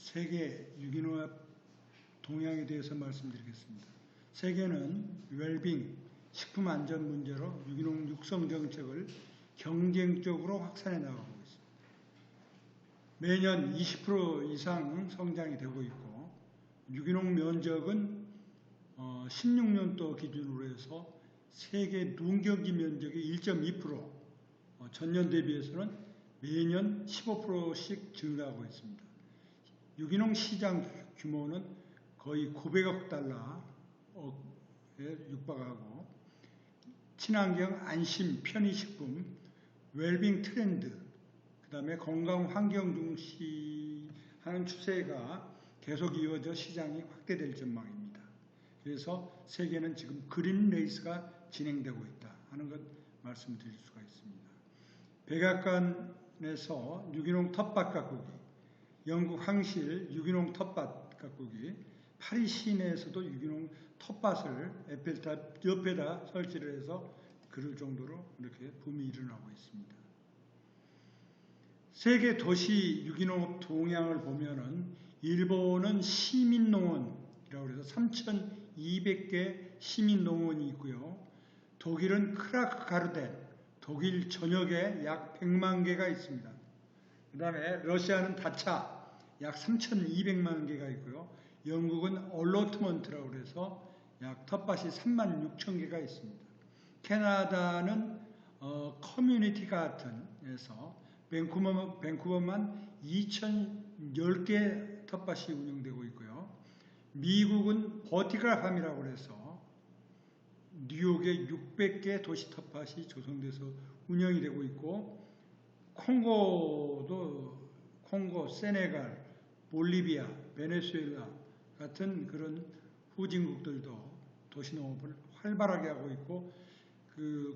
세계 유기농업 동향에 대해서 말씀드리겠습니다. 세계는 웰빙, 식품 안전 문제로 유기농 육성 정책을 경쟁적으로 확산해 나가고 있습니다. 매년 20% 이상 성장이 되고 있고 유기농 면적은 16년도 기준으로 해서 세계 농경지 면적의 1.2%, 전년 대비해서는 매년 15%씩 증가하고 있습니다. 유기농 시장 규모는 거의 900억 달러에 육박하고 친환경, 안심, 편의식품, 웰빙 트렌드, 그 다음에 건강 환경 중시하는 추세가 계속 이어져 시장이 확대될 전망입니다. 그래서 세계는 지금 그린 레이스가 진행되고 있다 하는 것 말씀드릴 수가 있습니다. 백악관에서 유기농 텃밭 가꾸기, 영국 황실 유기농 텃밭 가꾸기, 파리 시내에서도 유기농 텃밭을 에펠탑 옆에다 설치를 해서 그럴 정도로 이렇게 붐이 일어나고 있습니다. 세계 도시 유기농업 동향을 보면은 일본은 시민농원이라고 해서 3,200개 시민농원이 있고요. 독일은 크라크 가르덴, 독일 전역에 약 100만 개가 있습니다. 그 다음에 러시아는 다차 약 3,200만 개가 있고요. 영국은 얼로트먼트라고 해서 약 텃밭이 3만 6천 개가 있습니다. 캐나다는 커뮤니티 가든에서 밴쿠버만 2,010개 텃밭이 운영되고 있고요. 미국은 버티컬 팜이라고 해서 뉴욕에 600개 도시 텃밭이 조성돼서 운영이 되고 있고 콩고, 세네갈, 볼리비아, 베네수엘라 같은 그런 후진국들도 도시농업을 활발하게 하고 있고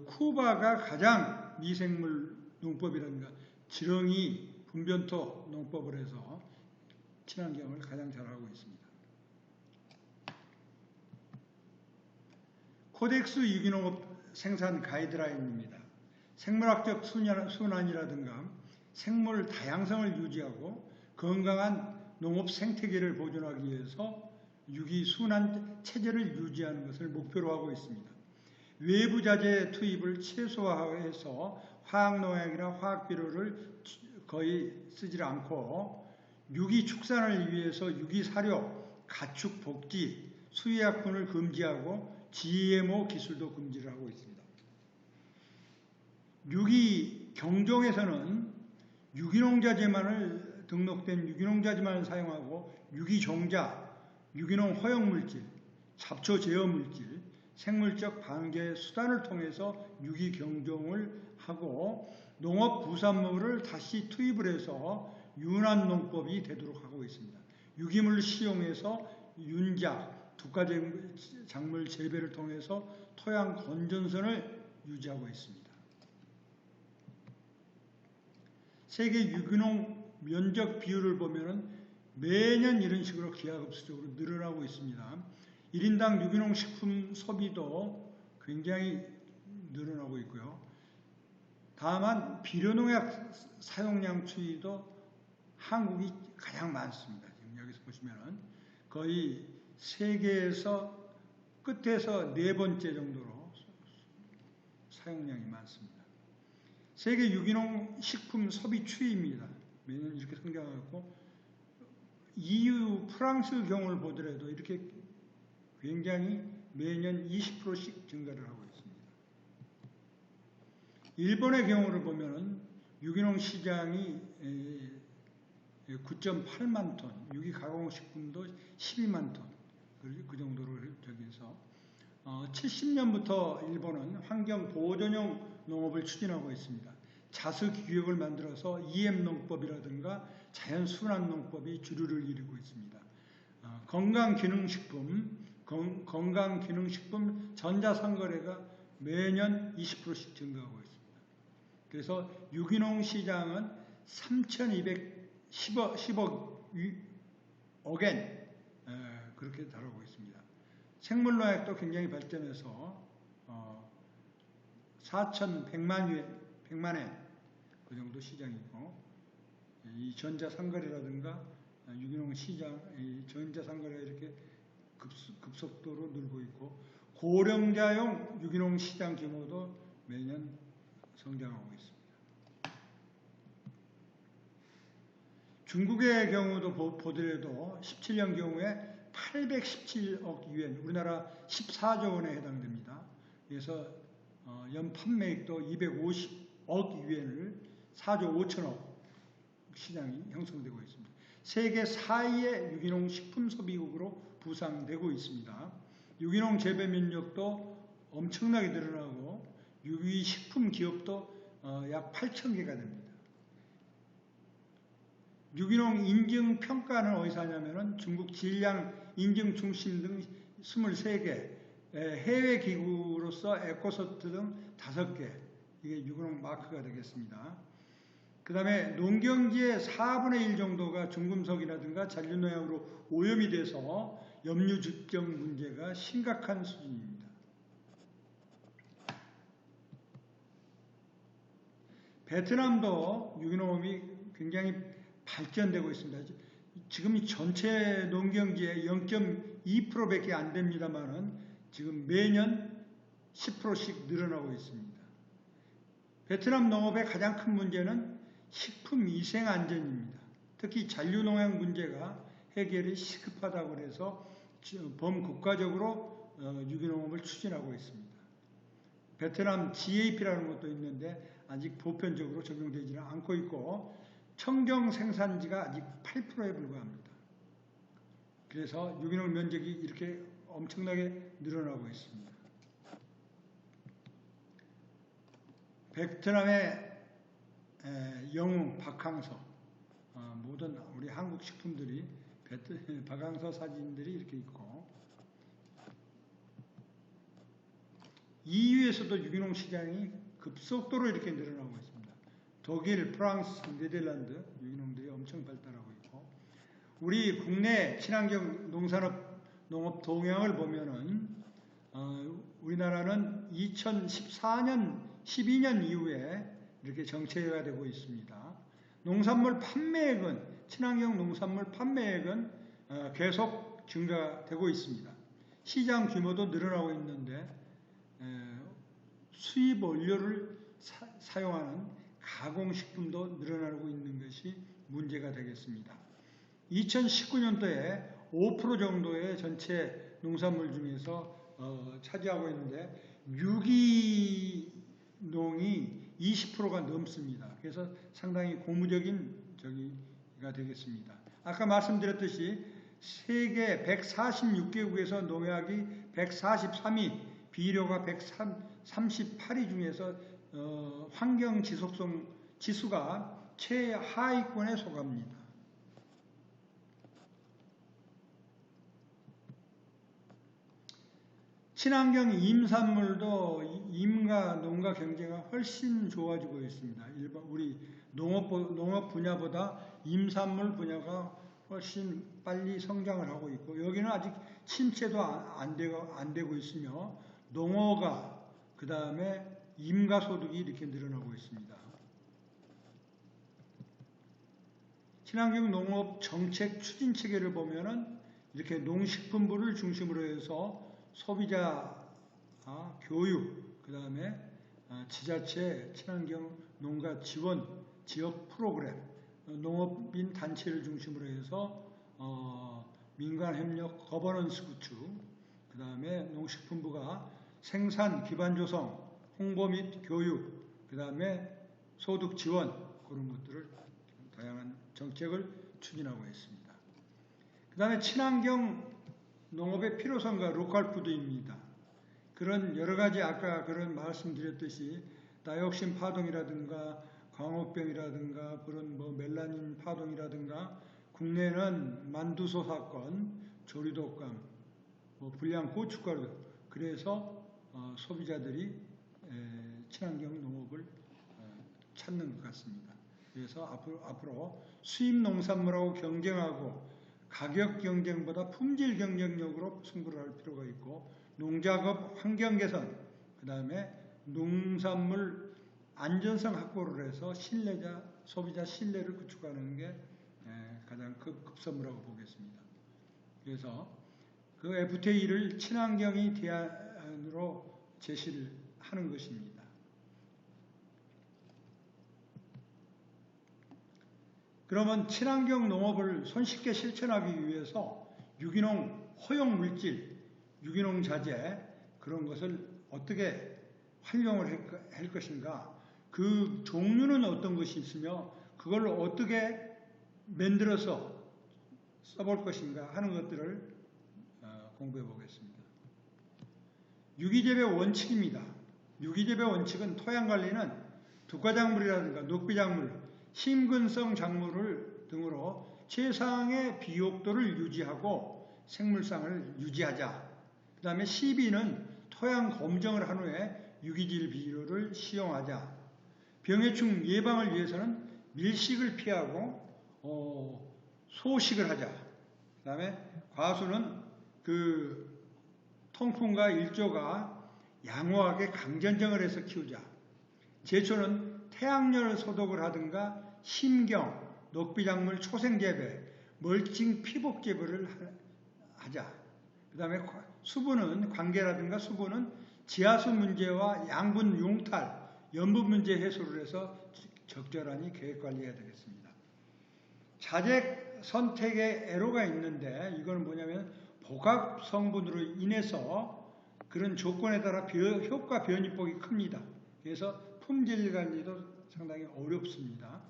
쿠바가 가장 미생물 농법이라든가 지렁이 분변토 농법을 해서 친환경을 가장 잘하고 있습니다. 코덱스 유기농업 생산 가이드라인입니다. 생물학적 순환이라든가 생물 다양성을 유지하고 건강한 농업 생태계를 보존하기 위해서 유기순환 체제를 유지하는 것을 목표로 하고 있습니다. 외부 자재 투입을 최소화해서 화학농약이나 화학비료를 거의 쓰지 않고 유기축산을 위해서 유기사료, 가축 복지, 수의약품을 금지하고 GMO 기술도 금지를 하고 있습니다. 유기경종에서는 유기농자재만을 등록된 유기농자재만을 사용하고 유기종자, 유기농 허용물질, 잡초 제어물질, 생물적 방제 수단을 통해서 유기경종을 하고 농업부산물을 다시 투입을 해서 윤환농법이 되도록 하고 있습니다. 유기물을 시용해서 윤작, 독과작물 재배를 통해서 토양 건전성을 유지하고 있습니다. 세계 유기농 면적 비율을 보면 매년 이런 식으로 기하급수적으로 늘어나고 있습니다. 1인당 유기농 식품 소비도 굉장히 늘어나고 있고요. 다만 비료농약 사용량 추이도 한국이 가장 많습니다. 지금 여기서 보시면 거의 세계에서 끝에서 네 번째 정도로 사용량이 많습니다. 세계 유기농 식품 소비 추이입니다. 매년 이렇게 성장하고 EU, 프랑스 경우를 보더라도 이렇게 굉장히 매년 20%씩 증가를 하고 있습니다. 일본의 경우를 보면 유기농 시장이 9.8만 톤, 유기 가공식품도 12만 톤, 그 정도를 저기서 70년부터 일본은 환경 보존형 농업을 추진하고 있습니다. 자수 규격을 만들어서 EM 농법이라든가 자연순환 농법이 주류를 이루고 있습니다. 건강기능식품 전자상거래가 매년 20%씩 증가하고 있습니다. 그래서 유기농 시장은 3,210억엔 그렇게 다루고 있습니다. 생물농약도 굉장히 발전해서 4,100만 엔 그 정도 시장이고 이 전자상거래라든가 유기농 시장, 전자상거래가 이렇게 급속도로 늘고 있고, 고령자용 유기농 시장 규모도 매년 성장하고 있습니다. 중국의 경우도 보더라도 17년 경우에 817억 유엔, 우리나라 14조 원에 해당됩니다. 그래서 연 판매액도 250억 유엔을 4조 5천억 시장이 형성되고 있습니다. 세계 4위의 유기농 식품 소비국으로 부상되고 있습니다. 유기농 재배 면적도 엄청나게 늘어나고 유기식품 기업도 약 8,000개가 됩니다. 유기농 인증 평가는 어디서 하냐면은 중국 질량 인증 중심 등 23개, 해외 기구로서 에코서트 등 5개, 이게 유기농 마크가 되겠습니다. 그 다음에 농경지의 4분의 1 정도가 중금속이라든가 잔류농약으로 오염이 돼서 염류 측정 문제가 심각한 수준입니다. 베트남도 유기농업이 굉장히 발전되고 있습니다. 지금 전체 농경지의 0.2%밖에 안 됩니다만은 지금 매년 10%씩 늘어나고 있습니다. 베트남 농업의 가장 큰 문제는 식품 위생 안전입니다. 특히 잔류농약 문제가 해결이 시급하다고 해서 범국가적으로 유기농업을 추진하고 있습니다. 베트남 GAP라는 것도 있는데 아직 보편적으로 적용되지는 않고 있고 청정 생산지가 아직 8%에 불과합니다. 그래서 유기농 면적이 이렇게 엄청나게 늘어나고 있습니다. 베트남의 영웅 박항서, 모든 우리 한국 식품들이 박항서 사진들이 이렇게 있고, EU에서도 유기농 시장이 급속도로 이렇게 늘어나고 있습니다. 독일, 프랑스, 네덜란드 유기농들이 엄청 발달하고 있고, 우리 국내 친환경 농업 동향을 보면은 우리나라는 2014년, 12년 이후에 이렇게 정체가 되고 있습니다. 농산물 판매액은, 친환경 농산물 판매액은 계속 증가되고 있습니다. 시장 규모도 늘어나고 있는데 수입 원료를 사용하는 가공식품도 늘어나고 있는 것이 문제가 되겠습니다. 2019년도에 5% 정도의 전체 농산물 중에서 차지하고 있는데 유기농이 20%가 넘습니다. 그래서 상당히 고무적인 저기가 되겠습니다. 아까 말씀드렸듯이 세계 146개국에서 농약이 143위, 비료가 138위 중에서 환경 지속성 지수가 최하위권에 속합니다. 친환경 임산물도 임과 농가 경제가 훨씬 좋아지고 있습니다. 우리 농업 분야보다 임산물 분야가 훨씬 빨리 성장을 하고 있고, 여기는 아직 침체도 안 되고 있으며 농어가 그 다음에 임가 소득이 이렇게 늘어나고 있습니다. 친환경 농업 정책 추진 체계를 보면은 이렇게 농식품부를 중심으로 해서 소비자 교육, 그 다음에 지자체 친환경 농가 지원 지역 프로그램, 농업인 단체를 중심으로 해서 민간 협력 거버넌스 구축, 그 다음에 농식품부가 생산 기반 조성, 홍보 및 교육, 그 다음에 소득 지원, 그런 것들을 다양한 정책을 추진하고 있습니다. 그 다음에 친환경 농업의 필요성과 로컬 푸드입니다. 그런 여러 가지 아까 그런 말씀드렸듯이 다이옥신 파동이라든가 광우병이라든가 그런 멜라닌 파동이라든가 국내는 만두소 사건, 조류독감, 불량 고춧가루, 그래서 소비자들이 친환경 농업을 찾는 것 같습니다. 그래서 앞으로 수입 농산물하고 경쟁하고 가격 경쟁보다 품질 경쟁력으로 승부를 할 필요가 있고, 농작업 환경 개선, 그 다음에 농산물 안전성 확보를 해서 소비자 신뢰를 구축하는 게 가장 급선무라고 보겠습니다. 그래서 그 FTA를 친환경이 대안으로 제시를 하는 것입니다. 그러면 친환경 농업을 손쉽게 실천하기 위해서 유기농 허용 물질, 유기농 자재 그런 것을 어떻게 활용을 할 것인가, 그 종류는 어떤 것이 있으며 그걸 어떻게 만들어서 써볼 것인가 하는 것들을 공부해 보겠습니다. 유기재배 원칙입니다. 유기재배 원칙은 토양관리는 독과작물이라든가 녹비작물, 심근성 작물을 등으로 최상의 비옥도를 유지하고 생물상을 유지하자. 그 다음에 12는 토양 검정을 한 후에 유기질 비료를 시용하자. 병해충 예방을 위해서는 밀식을 피하고 소식을 하자. 그 다음에 과수는 그 통풍과 일조가 양호하게 강전정을 해서 키우자. 제초는 태양열 소독을 하든가 심경, 녹비작물 초생재배, 멀칭 피복재배를 하자. 그 다음에 수분은 관계라든가 수분은 지하수 문제와 양분 용탈, 염분 문제 해소를 해서 적절하니 계획관리해야 되겠습니다. 자재 선택에 애로가 있는데 이건 뭐냐면 복합 성분으로 인해서 그런 조건에 따라 효과 변이폭이 큽니다. 그래서 품질 관리도 상당히 어렵습니다.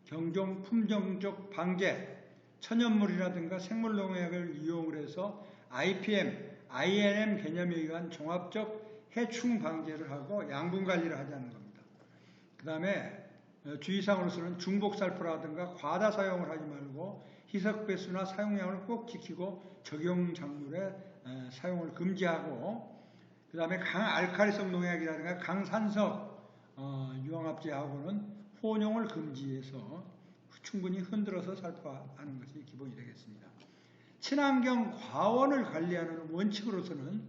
경종 품종적 방제, 천연물이라든가 생물농약을 이용을 해서 IPM, INM 개념에 의한 종합적 해충 방제를 하고 양분 관리를 하자는 겁니다. 그 다음에 주의사항으로서는 중복살포라든가 과다 사용을 하지 말고 희석배수나 사용량을 꼭 지키고 적용 작물의 사용을 금지하고, 그 다음에 강알칼리성 농약이라든가 강산석 유황합제하고는 혼용을 금지해서 충분히 흔들어서 살포하는 것이 기본이 되겠습니다. 친환경 과원을 관리하는 원칙으로서는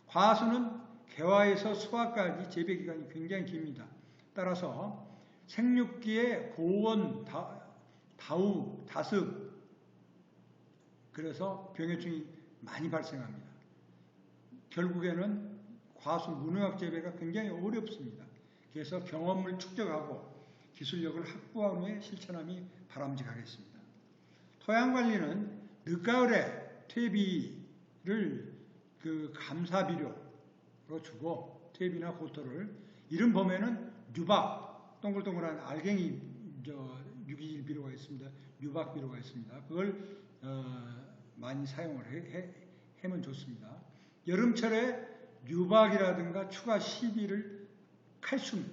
과수는 개화에서 수확까지 재배기간이 굉장히 깁니다. 따라서 생육기에 고온, 다우, 다습, 그래서 병해충이 많이 발생합니다. 결국에는 과수 무농약 재배가 굉장히 어렵습니다. 그래서 경험을 축적하고 기술력을 확보한 후에 실천함이 바람직하겠습니다. 토양관리는 늦가을에 퇴비를 그 감사비료로 주고 퇴비나 고토를 이른 봄에는 유박, 동글동글한 알갱이 유기질 비료가 있습니다. 유박 비료가 있습니다. 그걸 많이 사용을 하면 좋습니다. 여름철에 유박이라든가 추가 시비를 칼슘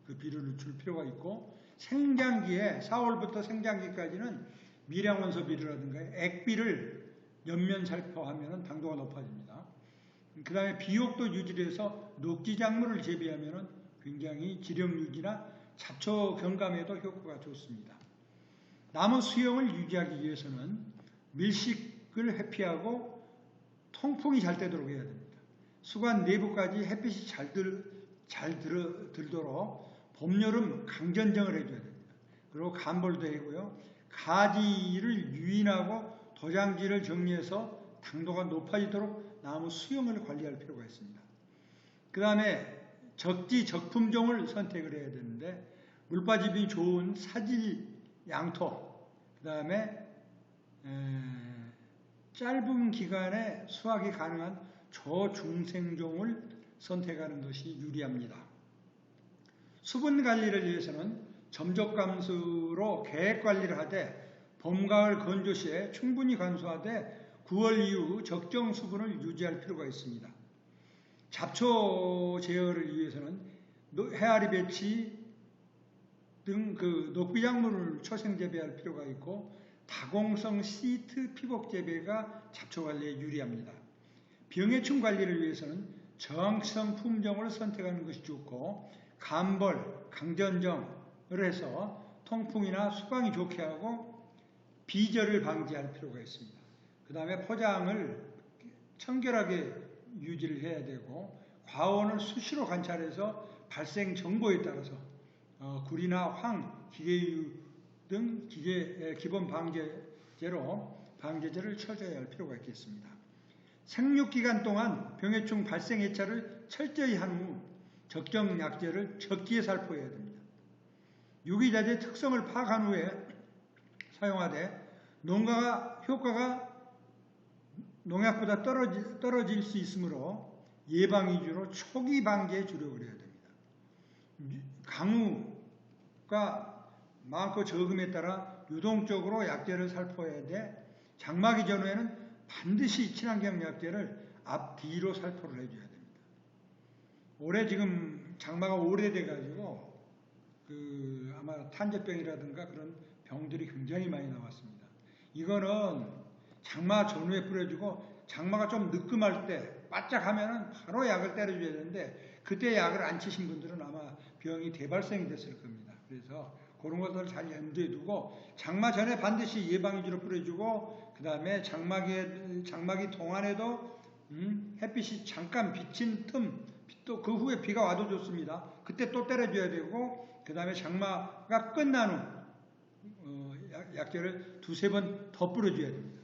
그 비료를 줄 필요가 있고, 생장기에 4월부터 생장기까지는 미량원소 비료라든가 액비를 연면 살포하면 당도가 높아집니다. 그 다음에 비옥도 유지를 해서 녹지작물을 재배하면 굉장히 지령 유지나 잡초 경감에도 효과가 좋습니다. 나무 수영을 유지하기 위해서는 밀식을 회피하고 통풍이 잘 되도록 해야 됩니다. 수관 내부까지 햇빛이 잘 들도록 봄, 여름 강전정을 해줘야 됩니다. 그리고 간벌도 해고요. 가지를 유인하고 도장지를 정리해서 당도가 높아지도록 나무 수영을 관리할 필요가 있습니다. 그 다음에 적지 적품종을 선택을 해야 되는데 물빠짐이 좋은 사질 양토, 그 다음에 짧은 기간에 수확이 가능한 저중생종을 선택하는 것이 유리합니다. 수분 관리를 위해서는 점적 감수로 계획 관리를 하되 봄, 가을 건조 시에 충분히 간수하되 9월 이후 적정 수분을 유지할 필요가 있습니다. 잡초 제어를 위해서는 해아리 배치 등 그 녹비작물을 초생 재배할 필요가 있고, 다공성 시트 피복 재배가 잡초 관리에 유리합니다. 병해충 관리를 위해서는 저항성 품종을 선택하는 것이 좋고, 간벌, 강전정을 해서 통풍이나 수광이 좋게 하고 비절을 방지할 필요가 있습니다. 그 다음에 포장을 청결하게 유지를 해야 되고, 과원을 수시로 관찰해서 발생 정보에 따라서 구리나 황, 기계유 등 기본 방제제를 철저히 할 필요가 있겠습니다. 생육기간 동안 병해충 발생 예찰을 철저히 한 후 적정 약제를 적기에 살포해야 됩니다. 유기자재 특성을 파악한 후에 사용하되 효과가 농약보다 떨어질 수 있으므로 예방 위주로 초기 방제에 주력을 해야 됩니다. 강우가 많고 적음에 따라 유동적으로 약제를 살포해야 돼 장마기 전후에는 반드시 친환경 약제를 앞뒤로 살포를 해줘야 됩니다. 올해 지금 장마가 오래돼가지고 아마 탄저병이라든가 그런 병들이 굉장히 많이 나왔습니다. 이거는 장마 전후에 뿌려주고 장마가 좀 늦금할 때 바짝 하면은 바로 약을 때려줘야 되는데 그때 약을 안 치신 분들은 아마 병이 대발생이 됐을 겁니다. 그래서 그런 것들을 잘 염두에 두고 장마 전에 반드시 예방 위주로 뿌려주고 그 다음에 장마기 동안에도 햇빛이 잠깐 비친 틈 또 그 후에 비가 와도 좋습니다. 그때 또 때려줘야 되고 그 다음에 장마가 끝난 후 약제를 두세 번 더 뿌려줘야 됩니다.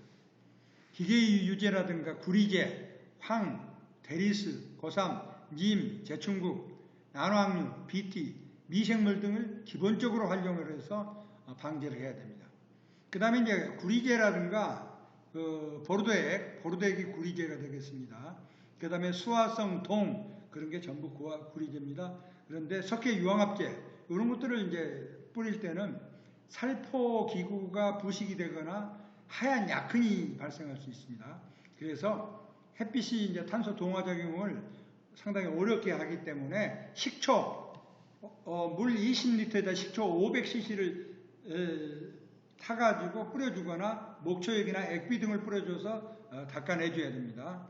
기계유제라든가 구리제, 황, 데리스, 고삼, 님, 제충국, 난황류, BT, 미생물 등을 기본적으로 활용을 해서 방제를 해야 됩니다. 그 다음에 이제 구리제라든가 보르도액이 구리제가 되겠습니다. 그 다음에 수화성 동 그런 게 전부 구리제입니다. 그런데 석회유황합제 이런 것들을 이제 뿌릴 때는 살포 기구가 부식이 되거나 하얀 약흔이 발생할 수 있습니다. 그래서 햇빛이 이제 탄소 동화 작용을 상당히 어렵게 하기 때문에 식초 물 20리터에다 식초 500cc를 타가지고 뿌려주거나 목초액이나 액비 등을 뿌려줘서 닦아내줘야 됩니다.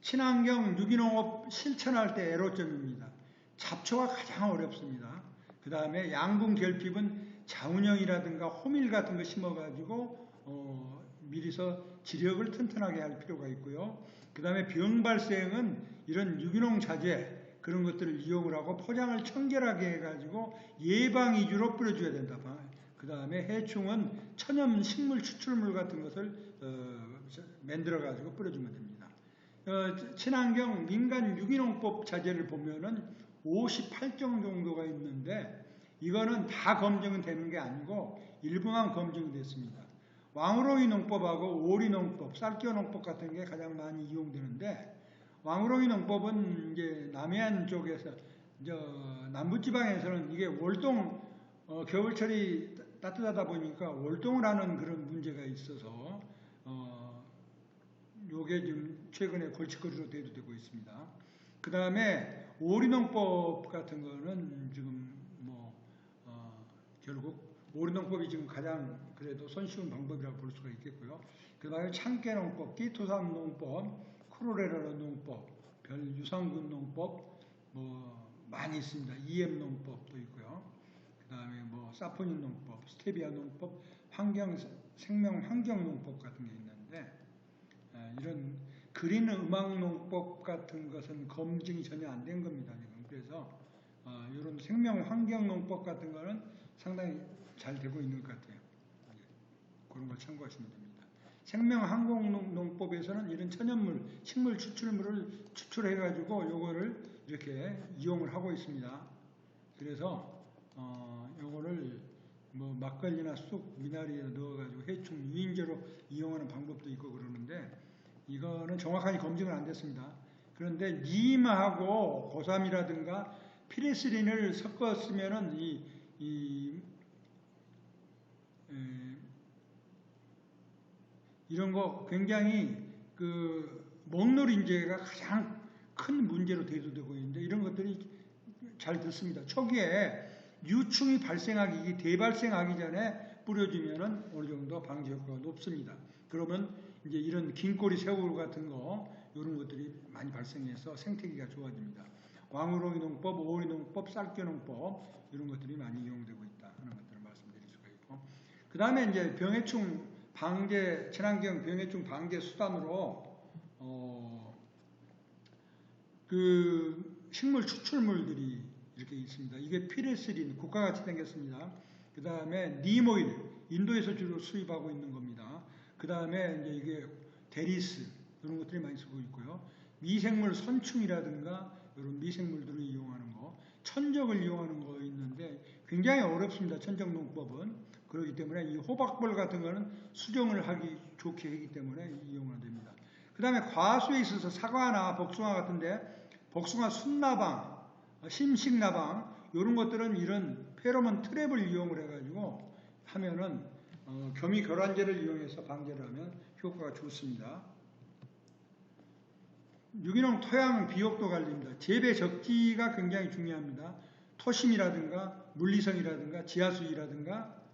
친환경 유기농업 실천할 때 애로점입니다. 잡초가 가장 어렵습니다. 그 다음에 양분 결핍은 자운형이라든가 호밀 같은 거 심어가지고 미리서 지력을 튼튼하게 할 필요가 있고요. 그 다음에 병 발생은 이런 유기농 자재 그런 것들을 이용을 하고 포장을 청결하게 해가지고 예방 위주로 뿌려줘야 된다. 그 다음에 해충은 천연 식물 추출물 같은 것을 만들어가지고 뿌려주면 됩니다. 친환경 민간 유기농법 자재를 보면은 58종 정도가 있는데 이거는 다 검증은 되는 게 아니고 일부만 검증이 됐습니다. 왕우롱이 농법하고 오리 농법, 쌀기어 농법 같은 게 가장 많이 이용되는데 왕우롱이 농법은 이제 남해안 쪽에서 남부지방에서는 이게 월동 겨울철이 따뜻하다 보니까 월동을 하는 그런 문제가 있어서 요게 지금 최근에 골칫거리로 대두되고 있습니다. 그 다음에 오리농법 같은 거는 지금 결국 오리농법이 지금 가장 그래도 손쉬운 방법이라고 볼 수가 있겠고요. 그 다음에 참깨농법, 끼토산농법, 크로레라 농법, 별유산균 농법 많이 있습니다. EM농법도 있고요. 그 다음에 사포닌 농법, 스테비아 농법, 생명 환경 농법 같은 게 있는데 이런 그린 음악 농법 같은 것은 검증이 전혀 안 된 겁니다. 지금. 그래서 이런 생명 환경 농법 같은 거는 상당히 잘 되고 있는 것 같아요. 그런 걸 참고하시면 됩니다. 생명 항공 농법에서는 이런 천연물, 식물 추출물을 추출해가지고 요거를 이렇게 이용을 하고 있습니다. 그래서 요거를 막걸리나 쑥, 미나리에 넣어가지고 해충 유인제로 이용하는 방법도 있고 그러는데 이거는 정확하게 검증은 안 됐습니다. 그런데 님하고 고삼이라든가 피레스린을 섞었으면은 이런 거 굉장히 먹노린제가 가장 큰 문제로 대두되고 있는데 이런 것들이 잘 듣습니다. 초기에 유충이 대발생하기 전에 뿌려주면은 어느 정도 방지 효과가 높습니다. 그러면 이제 이런 긴꼬리 새우 같은 거 이런 것들이 많이 발생해서 생태계가 좋아집니다. 왕우롱이 농법, 오리 농법, 쌀겨 농법 이런 것들이 많이 이용되고 있다 하는 것들을 말씀드릴 수가 있고 그 다음에 이제 병해충 방제 친환경 병해충 방제 수단으로 식물 추출물들이 이렇게 있습니다. 이게 피레스린 국가같이 생겼습니다. 그 다음에 니모일 인도에서 주로 수입하고 있는 겁니다. 그 다음에 이제 이게 데리스 이런 것들이 많이 쓰고 있고요. 미생물 선충이라든가 이런 미생물들을 이용하는 거, 천적을 이용하는 거 있는데 굉장히 어렵습니다. 천적 농법은. 그렇기 때문에 이 호박벌 같은 거는 수정을 하기 좋게 하기 때문에 이용이 됩니다. 그 다음에 과수에 있어서 사과나 복숭아 같은데 복숭아 순나방, 심식나방 이런 것들은 이런 페로몬 트랩을 이용을 해가지고 하면은 겸이결란제를 이용해서 방제를 하면 효과가 좋습니다. 유기농 토양 비옥도 관리입니다. 재배 적지가 굉장히 중요합니다. 토심이라든가 물리성이라든가 지하수이라든가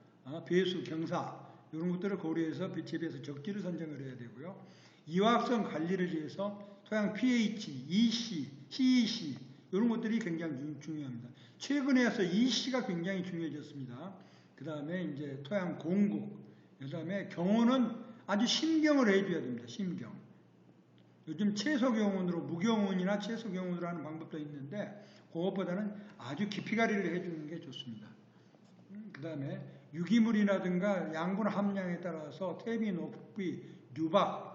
배수, 경사 이런 것들을 고려해서 재배에서 적지를 선정을 해야 되고요. 이화학성 관리를 위해서 토양 pH, EC, CEC 이런 것들이 굉장히 중요합니다. 최근에 와서 EC가 굉장히 중요해졌습니다. 그 다음에 이제 토양 공국, 그 다음에 경운은 아주 심경을 해줘야 됩니다. 심경. 요즘 채소경운으로 무경운이나 채소경운으로 하는 방법도 있는데 그것보다는 아주 깊이 관리를 해주는 게 좋습니다. 그 다음에 유기물이라든가 양분 함량에 따라서 태비, 녹비, 유박,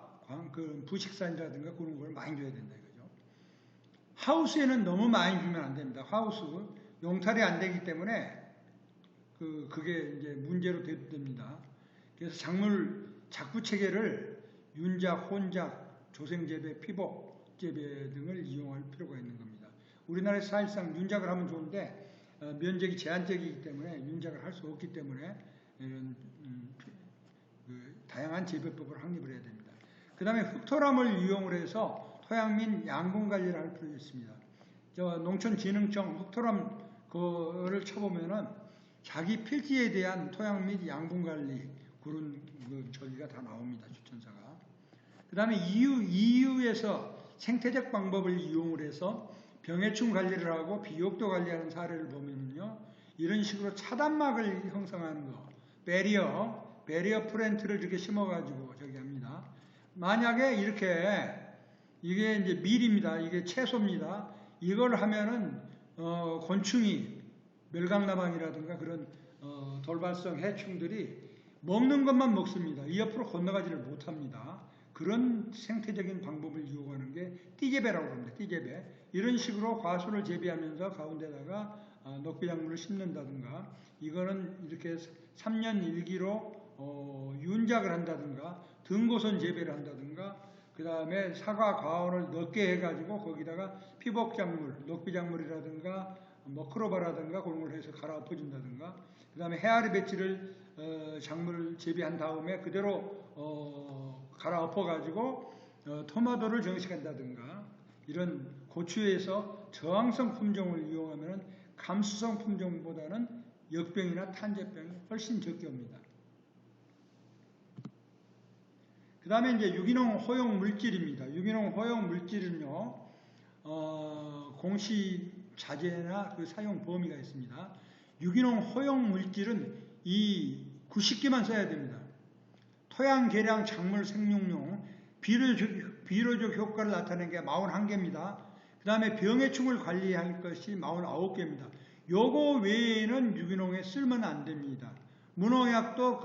부식산이라든가 그런 걸 많이 줘야 된다 이거죠. 하우스에는 너무 많이 주면 안 됩니다. 하우스 용탈이 안 되기 때문에 그게 이제 문제로 됩니다. 그래서 작물 작부 체계를 윤작, 혼작, 조생재배, 피복재배 등을 이용할 필요가 있는 겁니다. 우리나라에서 사실상 윤작을 하면 좋은데 면적이 제한적이기 때문에 윤작을 할 수 없기 때문에 이런 다양한 재배법을 확립을 해야 됩니다. 그 다음에 흑토람을 이용을 해서 토양 및 양분 관리를 할 필요가 있습니다. 농촌진흥청 흑토람 그거를 쳐보면은 자기 필지에 대한 토양 및 양분 관리 그런 저기가 다 나옵니다. 추천사가. 그 다음에 EU에서 생태적 방법을 이용을 해서 병해충 관리를 하고 비옥도 관리하는 사례를 보면요. 이런 식으로 차단막을 형성하는 거, 베리어 플랜트를 이렇게 심어가지고 저기 합니다. 만약에 이게 이제 밀입니다. 이게 채소입니다. 이걸 하면은, 곤충이, 멸강나방이라든가 그런, 돌발성 해충들이 먹는 것만 먹습니다. 이 옆으로 건너가지를 못합니다. 그런 생태적인 방법을 이용하는 게 띠재배라고 합니다. 띠재배. 이런 식으로 과수를 재배하면서 가운데다가 녹비작물을 심는다든가 이거는 이렇게 3년 1기로 윤작을 한다든가 등고선 재배를 한다든가 그 다음에 사과 과원을 넓게 해가지고 거기다가 피복작물, 녹비작물이라든가 크로바라든가 그런 걸 해서 갈아엎어준다든가 그 다음에 헤아리 배치를 작물을 재배한 다음에 그대로 갈아엎어가지고 토마토를 정식한다든가 이런 고추에서 저항성 품종을 이용하면 감수성 품종보다는 역병이나 탄저병이 훨씬 적게 옵니다. 그 다음에 이제 유기농 허용 물질입니다. 유기농 허용 물질은요, 공시 자재나 그 사용 범위가 있습니다. 유기농 허용 물질은 이 90개만 써야 됩니다. 토양 개량 작물 생육용 비료적 효과를 나타내는 게 41개입니다. 그 다음에 병해충을 관리할 것이 49개입니다. 요거 외에는 유기농에 쓰면 안 됩니다. 무농약도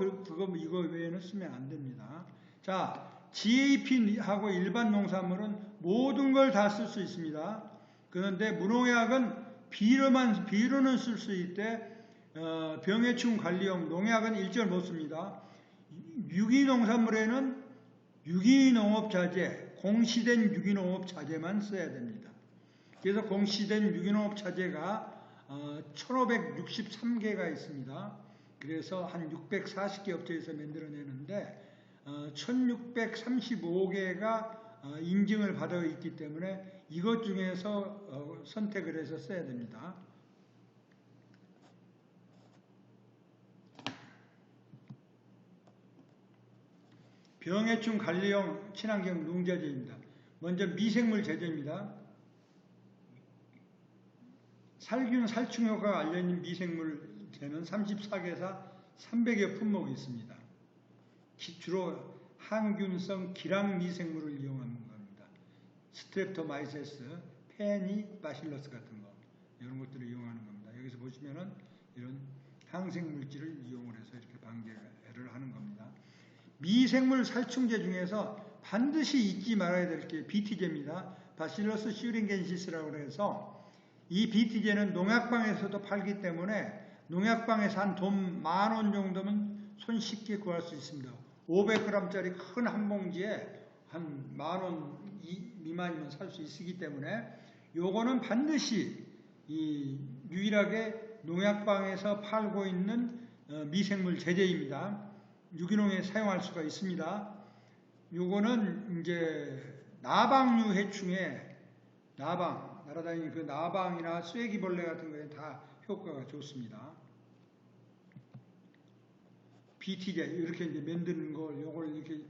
이거 외에는 쓰면 안 됩니다. 자, GAP하고 일반 농산물은 모든 걸 다 쓸 수 있습니다. 그런데 무농약은 비료는 쓸 수 있대 병해충 관리용 농약은 일절 못 씁니다. 유기농산물에는 유기농업자재, 공시된 유기농업자재만 써야 됩니다. 그래서 공시된 유기농업자재가 1563개가 있습니다. 그래서 한 640개 업체에서 만들어내는데 1635개가 인증을 받아 있기 때문에 이것 중에서 선택을 해서 써야 됩니다. 병해충 관리용 친환경 농자재입니다. 먼저 미생물 제재입니다. 살균, 살충 효과가 알려진 미생물제는 34개사 300여 품목이 있습니다. 주로 항균성 기랑 미생물을 이용하는 겁니다. 스트랩토마이세스, 페니바실러스 같은 거. 이런 것들을 이용하는 겁니다. 여기서 보시면은 이런 항생 물질을 이용을 해서 이렇게 방제를 하는 겁니다. 미생물 살충제 중에서 반드시 잊지 말아야 될 게 BT제입니다. 바실러스 슈링겐시스라고 해서 이 BT제는 농약방에서도 팔기 때문에 농약방에서 한 돈 10,000원 정도면 손쉽게 구할 수 있습니다. 500g짜리 큰 한 봉지에 한 10,000원 미만이면 살 수 있기 때문에 요거는 반드시 이 유일하게 농약방에서 팔고 있는 미생물 제제입니다. 유기농에 사용할 수가 있습니다. 요거는 이제 나방류 해충에 날아다니는 그 나방이나 쐐기벌레 같은 거에 다 효과가 좋습니다. BT제 이렇게 이제 만드는 걸 요걸 이렇게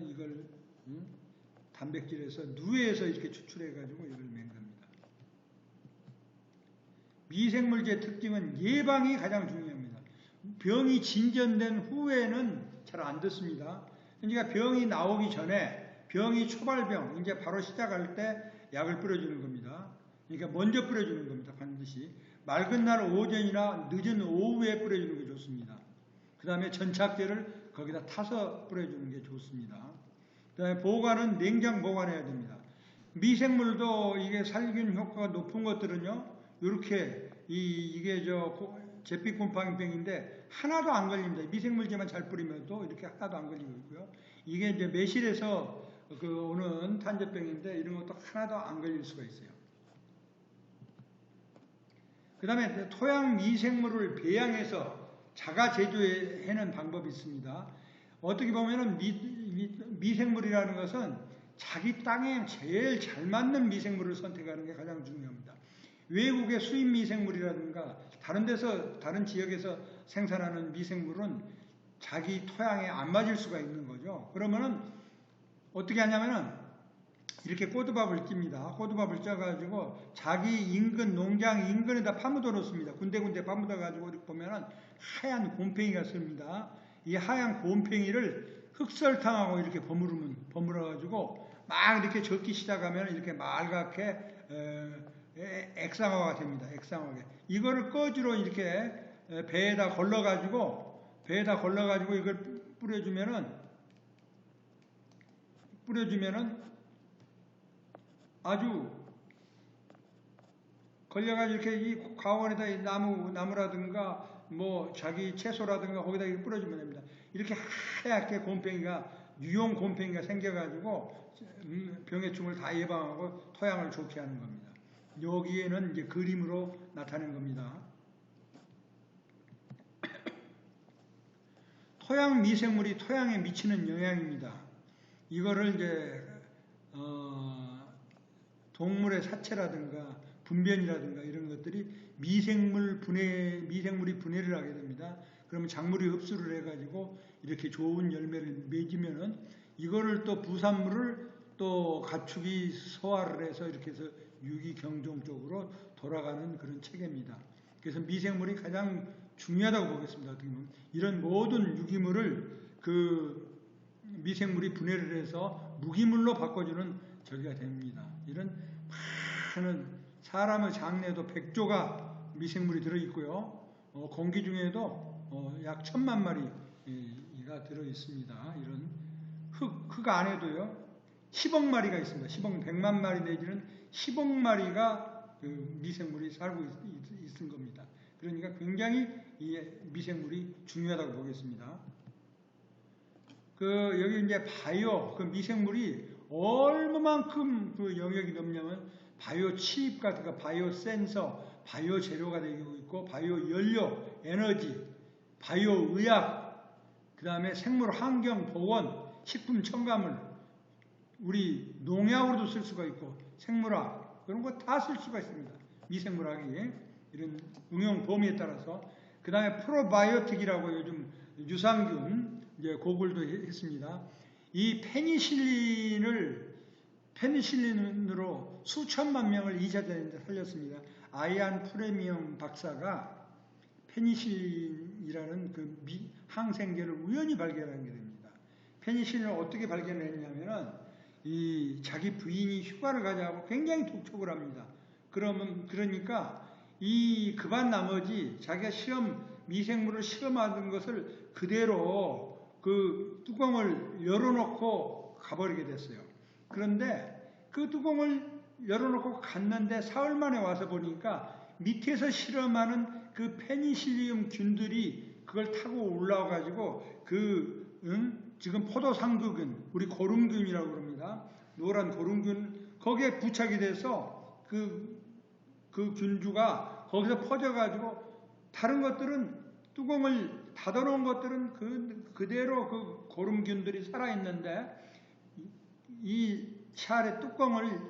이걸 단백질에서 누에서 이렇게 추출해 가지고 이걸 만 겁니다. 미생물제 특징은 예방이 가장 중요합니다. 병이 진전된 후에는 잘 안 듣습니다. 그러니까 병이 나오기 전에 병이 초발병 이제 바로 시작할 때 약을 뿌려주는 겁니다. 그러니까 먼저 뿌려주는 겁니다. 반드시 맑은 날 오전이나 늦은 오후에 뿌려주는 게 좋습니다. 그 다음에 전착제를 거기다 타서 뿌려주는 게 좋습니다. 그 다음에 보관은 냉장 보관해야 됩니다. 미생물도 이게 살균 효과가 높은 것들은요, 이렇게 이게 잿빛 곰팡이병인데 하나도 안 걸립니다. 미생물제만 잘 뿌리면도 이렇게 하나도 안 걸리고 있고요. 이게 이제 매실에서 오는 탄저병인데 이런 것도 하나도 안 걸릴 수가 있어요. 그 다음에 토양 미생물을 배양해서 자가 제조해내는 방법이 있습니다. 어떻게 보면은 미생물이라는 것은 자기 땅에 제일 잘 맞는 미생물을 선택하는 게 가장 중요합니다. 외국의 수입 미생물이라든가 다른 지역에서 생산하는 미생물은 자기 토양에 안 맞을 수가 있는 거죠. 그러면은 어떻게 하냐면은 이렇게 꼬두밥을 찝니다. 꼬두밥을 쪄가지고 자기 인근 농장 인근에다 파묻어 놓습니다. 군데군데 파묻어 가지고 이렇게 보면은 하얀 곰팡이가 씁니다. 이 하얀 곰팡이를 흑설탕하고 이렇게 버무려 가지고 막 이렇게 젓기 시작하면 이렇게 맑게 액상화가 됩니다. 액상화가. 이거를 꺼지로 이렇게 배에다 걸러 가지고 이걸 뿌려주면은 아주 걸려가지고 이렇게 이 가원에다 이 나무라든가 뭐 자기 채소라든가 거기다 이렇게 뿌려주면 됩니다. 이렇게 하얗게 유용 곰팡이가 생겨가지고 병해충을 다 예방하고 토양을 좋게 하는 겁니다. 여기에는 이제 그림으로 나타낸 겁니다. 토양 미생물이 토양에 미치는 영향입니다. 이거를 이제 동물의 사체라든가 분변이라든가 이런 것들이 미생물이 분해를 하게 됩니다. 그러면 작물이 흡수를 해가지고 이렇게 좋은 열매를 맺으면은 이거를 또 부산물을 또 가축이 소화를 해서 이렇게 해서 유기경종 쪽으로 돌아가는 그런 체계입니다. 그래서 미생물이 가장 중요하다고 보겠습니다. 어떻게 보면 이런 모든 유기물을 그 미생물이 분해를 해서 무기물로 바꿔주는 저기가 됩니다. 이런 많은 사람의 장내에도 100조가 미생물이 들어있고요. 공기 중에도 약 1,000만 마리가 들어있습니다. 이런 흙 안에도요. 10억 마리가 있습니다. 100만 마리 내지는 10억 마리가 그 미생물이 살고 있는 겁니다. 그러니까 굉장히 이 미생물이 중요하다고 보겠습니다. 여기 이제 바이오, 그 미생물이 얼마만큼 그 영역이 넓냐면 바이오 칩 같은 거, 바이오 센서, 바이오 재료가 되고 있고, 바이오 연료, 에너지, 바이오 의학, 그 다음에 생물 환경 보건, 식품 첨가물, 우리 농약으로도 쓸 수가 있고, 생물학, 그런 거 다 쓸 수가 있습니다. 미생물학이. 이런 응용 범위에 따라서. 그 다음에 프로바이오틱이라고 요즘 유산균, 이제 그걸도 했습니다. 이 페니실린으로 수천만 명을 2차 대전 때 살렸습니다. 아이안 프레미엄 박사가 페니실린이라는 그 항생제를 우연히 발견한 게 됩니다. 페니실린을 어떻게 발견했냐면은 이 자기 부인이 휴가를 가자고 굉장히 독촉을 합니다. 그러니까 이 급한 나머지 자기가 미생물을 실험하던 것을 그대로 그 뚜껑을 열어놓고 가버리게 됐어요. 그런데 그 뚜껑을 열어놓고 갔는데 사흘 만에 와서 보니까 밑에서 실험하는 그 페니실리움 균들이 그걸 타고 올라와가지고 지금 포도상구균, 우리 고름균이라고 그럽니다. 노란 고름균, 거기에 부착이 돼서 그 균주가 거기서 퍼져가지고 다른 것들은 뚜껑을 닫아놓은 것들은 그대로 그 고름균들이 살아있는데 이 샤의 뚜껑을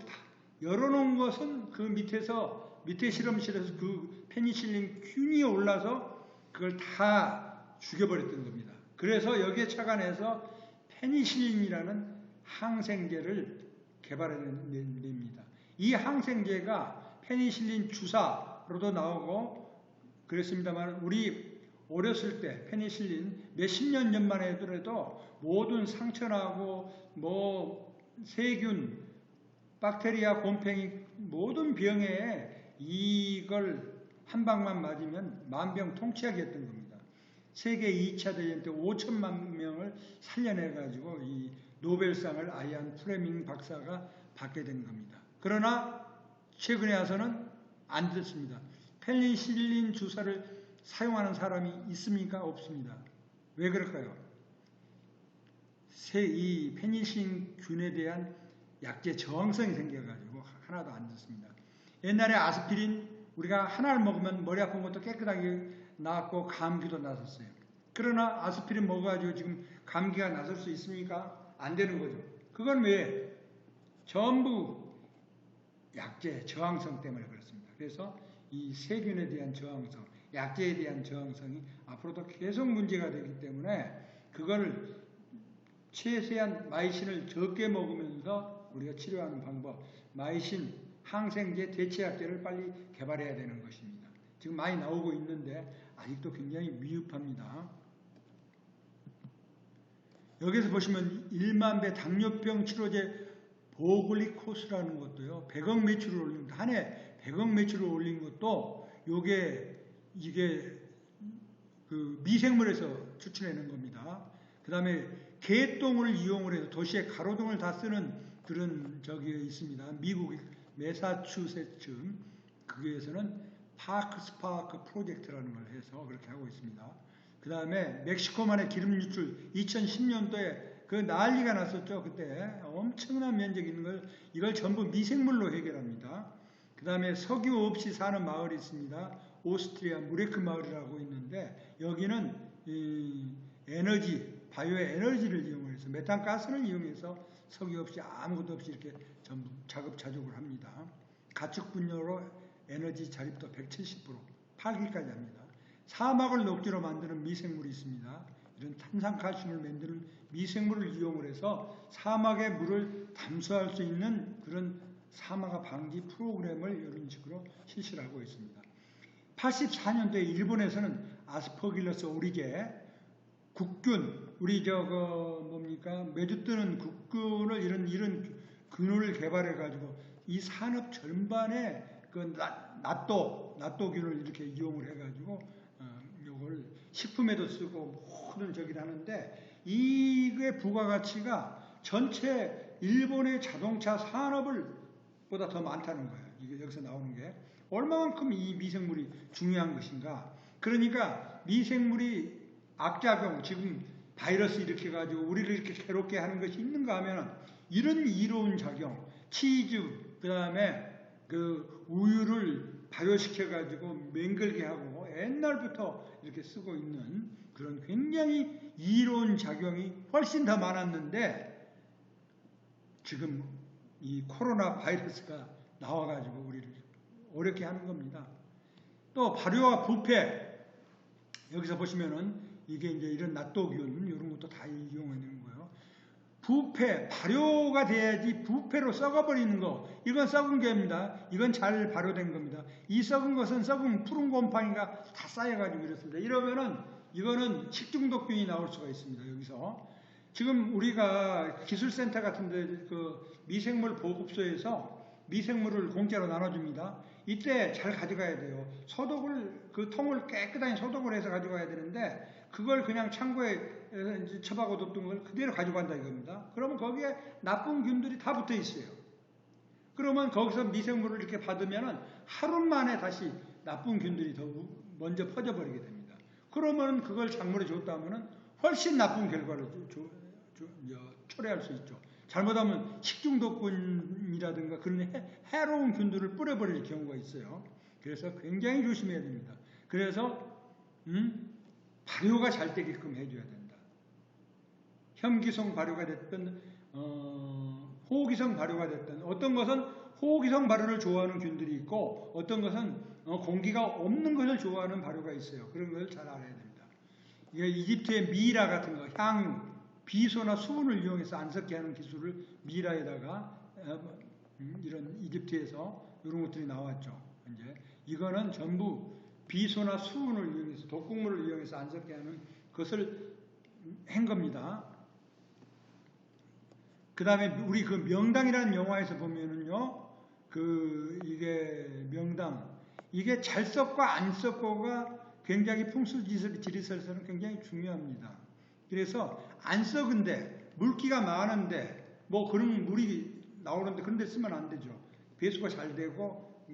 열어놓은 것은 그 밑에 실험실에서 그 페니실린 균이 올라서 그걸 다 죽여버렸던 겁니다. 그래서 여기에 착안해서 페니실린이라는 항생제를 개발해냅니다. 이 항생제가 페니실린 주사로도 나오고 그랬습니다만 우리 어렸을 때 페니실린 몇십 년 전만 해도 모든 상처나고 세균, 박테리아, 곰팡이 모든 병에 이걸 한 방만 맞으면 만병통치약이었던 겁니다. 세계 2차 대전 때 5천만 명을 살려내가지고 이 노벨상을 아이안 플레밍 박사가 받게 된 겁니다. 그러나 최근에 와서는 안 됐습니다. 페니실린 주사를 사용하는 사람이 있습니까? 없습니다. 왜 그럴까요? 이 페니실린 균에 대한 약제 저항성이 생겨가지고 하나도 안 좋습니다. 옛날에 아스피린 우리가 하나를 먹으면 머리 아픈 것도 깨끗하게 나았고 감기도 났었어요. 그러나 아스피린 먹어가지고 지금 감기가 나설 수 있습니까? 안 되는 거죠. 그건 왜? 전부 약제 저항성 때문에 그렇습니다. 그래서 이 세균에 대한 저항성, 약제에 대한 저항성이 앞으로도 계속 문제가 되기 때문에 그걸 최대한 마이신을 적게 먹으면서 우리가 치료하는 방법, 마이신 항생제 대체약제를 빨리 개발해야 되는 것입니다. 지금 많이 나오고 있는데 아직도 굉장히 미흡합니다. 여기서 보시면 1만 배 당뇨병 치료제 보글리코스라는 것도요. 100억 매출을 올린 한 해 100억 매출을 올린 것도 이게 그 미생물에서 추출해낸 겁니다. 그 다음에 개똥을 이용을 해서 도시의 가로등을 다 쓰는 그런 저기에 있습니다. 미국 매사추세츠 거기에서는 파크스파크 프로젝트라는 걸 해서 그렇게 하고 있습니다. 그 다음에 멕시코만의 기름 유출 2010년도에 그 난리가 났었죠. 그때 엄청난 면적이 있는 걸 이걸 전부 미생물로 해결합니다. 그 다음에 석유 없이 사는 마을이 있습니다. 오스트리아 무레크 마을이라고 있는데 여기는 이 바이오 에너지를 이용해서 메탄가스를 이용해서 석유 없이 아무것도 없이 이렇게 전부 자급자족을 합니다. 가축 분뇨로 에너지 자립도 170% 팔기까지 합니다. 사막을 녹지로 만드는 미생물이 있습니다. 이런 탄산칼슘을 만드는 미생물을 이용을 해서 사막의 물을 담수할 수 있는 그런 사막화 방지 프로그램을 이런 식으로 실시를 하고 있습니다. 84년도에 일본에서는 아스퍼길러스 오리게 국균, 우리 매주 뜨는 국균을 이런 균을 개발해 가지고 이 산업 전반에 그 낫도균을 이렇게 이용을 해 가지고 요걸 식품에도 쓰고 모든 저기를 하는데 이게 부가가치가 전체 일본의 자동차 산업을 보다 더 많다는 거예요. 이게 여기서 나오는 게 얼마만큼 이 미생물이 중요한 것인가. 그러니까 미생물이 악작용, 지금 바이러스 일으켜가지고 우리를 이렇게 괴롭게 하는 것이 있는가 하면 이런 이로운 작용, 치즈, 그 다음에 그 우유를 발효시켜가지고 맹글게 하고 옛날부터 이렇게 쓰고 있는 그런 굉장히 이로운 작용이 훨씬 더 많았는데 지금 이 코로나 바이러스가 나와가지고 우리를 어렵게 하는 겁니다. 또 발효와 부패, 여기서 보시면은 이게 이제 이런 낫도균 이런 것도 다 이용하는 거예요. 부패, 발효가 돼야지 부패로 썩어버리는 거. 이건 썩은 게입니다. 이건 잘 발효된 겁니다. 이 썩은 것은 썩은 푸른 곰팡이가 다 쌓여가지고 이렇습니다. 이러면은 이거는 식중독균이 나올 수가 있습니다. 여기서. 지금 우리가 기술센터 같은 데 그 미생물 보급소에서 미생물을 공짜로 나눠줍니다. 이때 잘 가져가야 돼요. 소독을, 그 통을 깨끗하게 소독을 해서 가져가야 되는데, 그걸 그냥 창고에 이제 처박아 뒀던 걸 그대로 가져간다 이겁니다. 그러면 거기에 나쁜 균들이 다 붙어 있어요. 그러면 거기서 미생물을 이렇게 받으면은 하루 만에 다시 나쁜 균들이 더 먼저 퍼져버리게 됩니다. 그러면 그걸 작물에 줬다면은 훨씬 나쁜 결과를 초래할 수 있죠. 잘못하면 식중독균이라든가 그런 해로운 균들을 뿌려버릴 경우가 있어요. 그래서 굉장히 조심해야 됩니다. 그래서 발효가 잘 되게끔 해줘야 된다. 혐기성 발효가 됐든 호기성 발효가 됐든, 어떤 것은 호기성 발효를 좋아하는 균들이 있고 어떤 것은 공기가 없는 것을 좋아하는 발효가 있어요. 그런 걸 잘 알아야 됩니다. 이게 이집트의 미라 같은 거, 향유, 비소나 수분을 이용해서 안 섞게 하는 기술을 미라에다가 이런 이집트에서 이런 것들이 나왔죠. 이제 이거는 전부 비소나 수분을 이용해서, 독극물을 이용해서 안 섞게 하는 것을 한 겁니다. 그 다음에 우리 그 명당이라는 영화에서 보면은요, 이게 명당, 이게 잘 섞고 안 섞고가 굉장히 풍수지리설에서는 굉장히 중요합니다. 그래서 안 썩은데, 물기가 많은데, 뭐 그런 물이 나오는데 그런 데 쓰면 안 되죠. 배수가 잘 되고,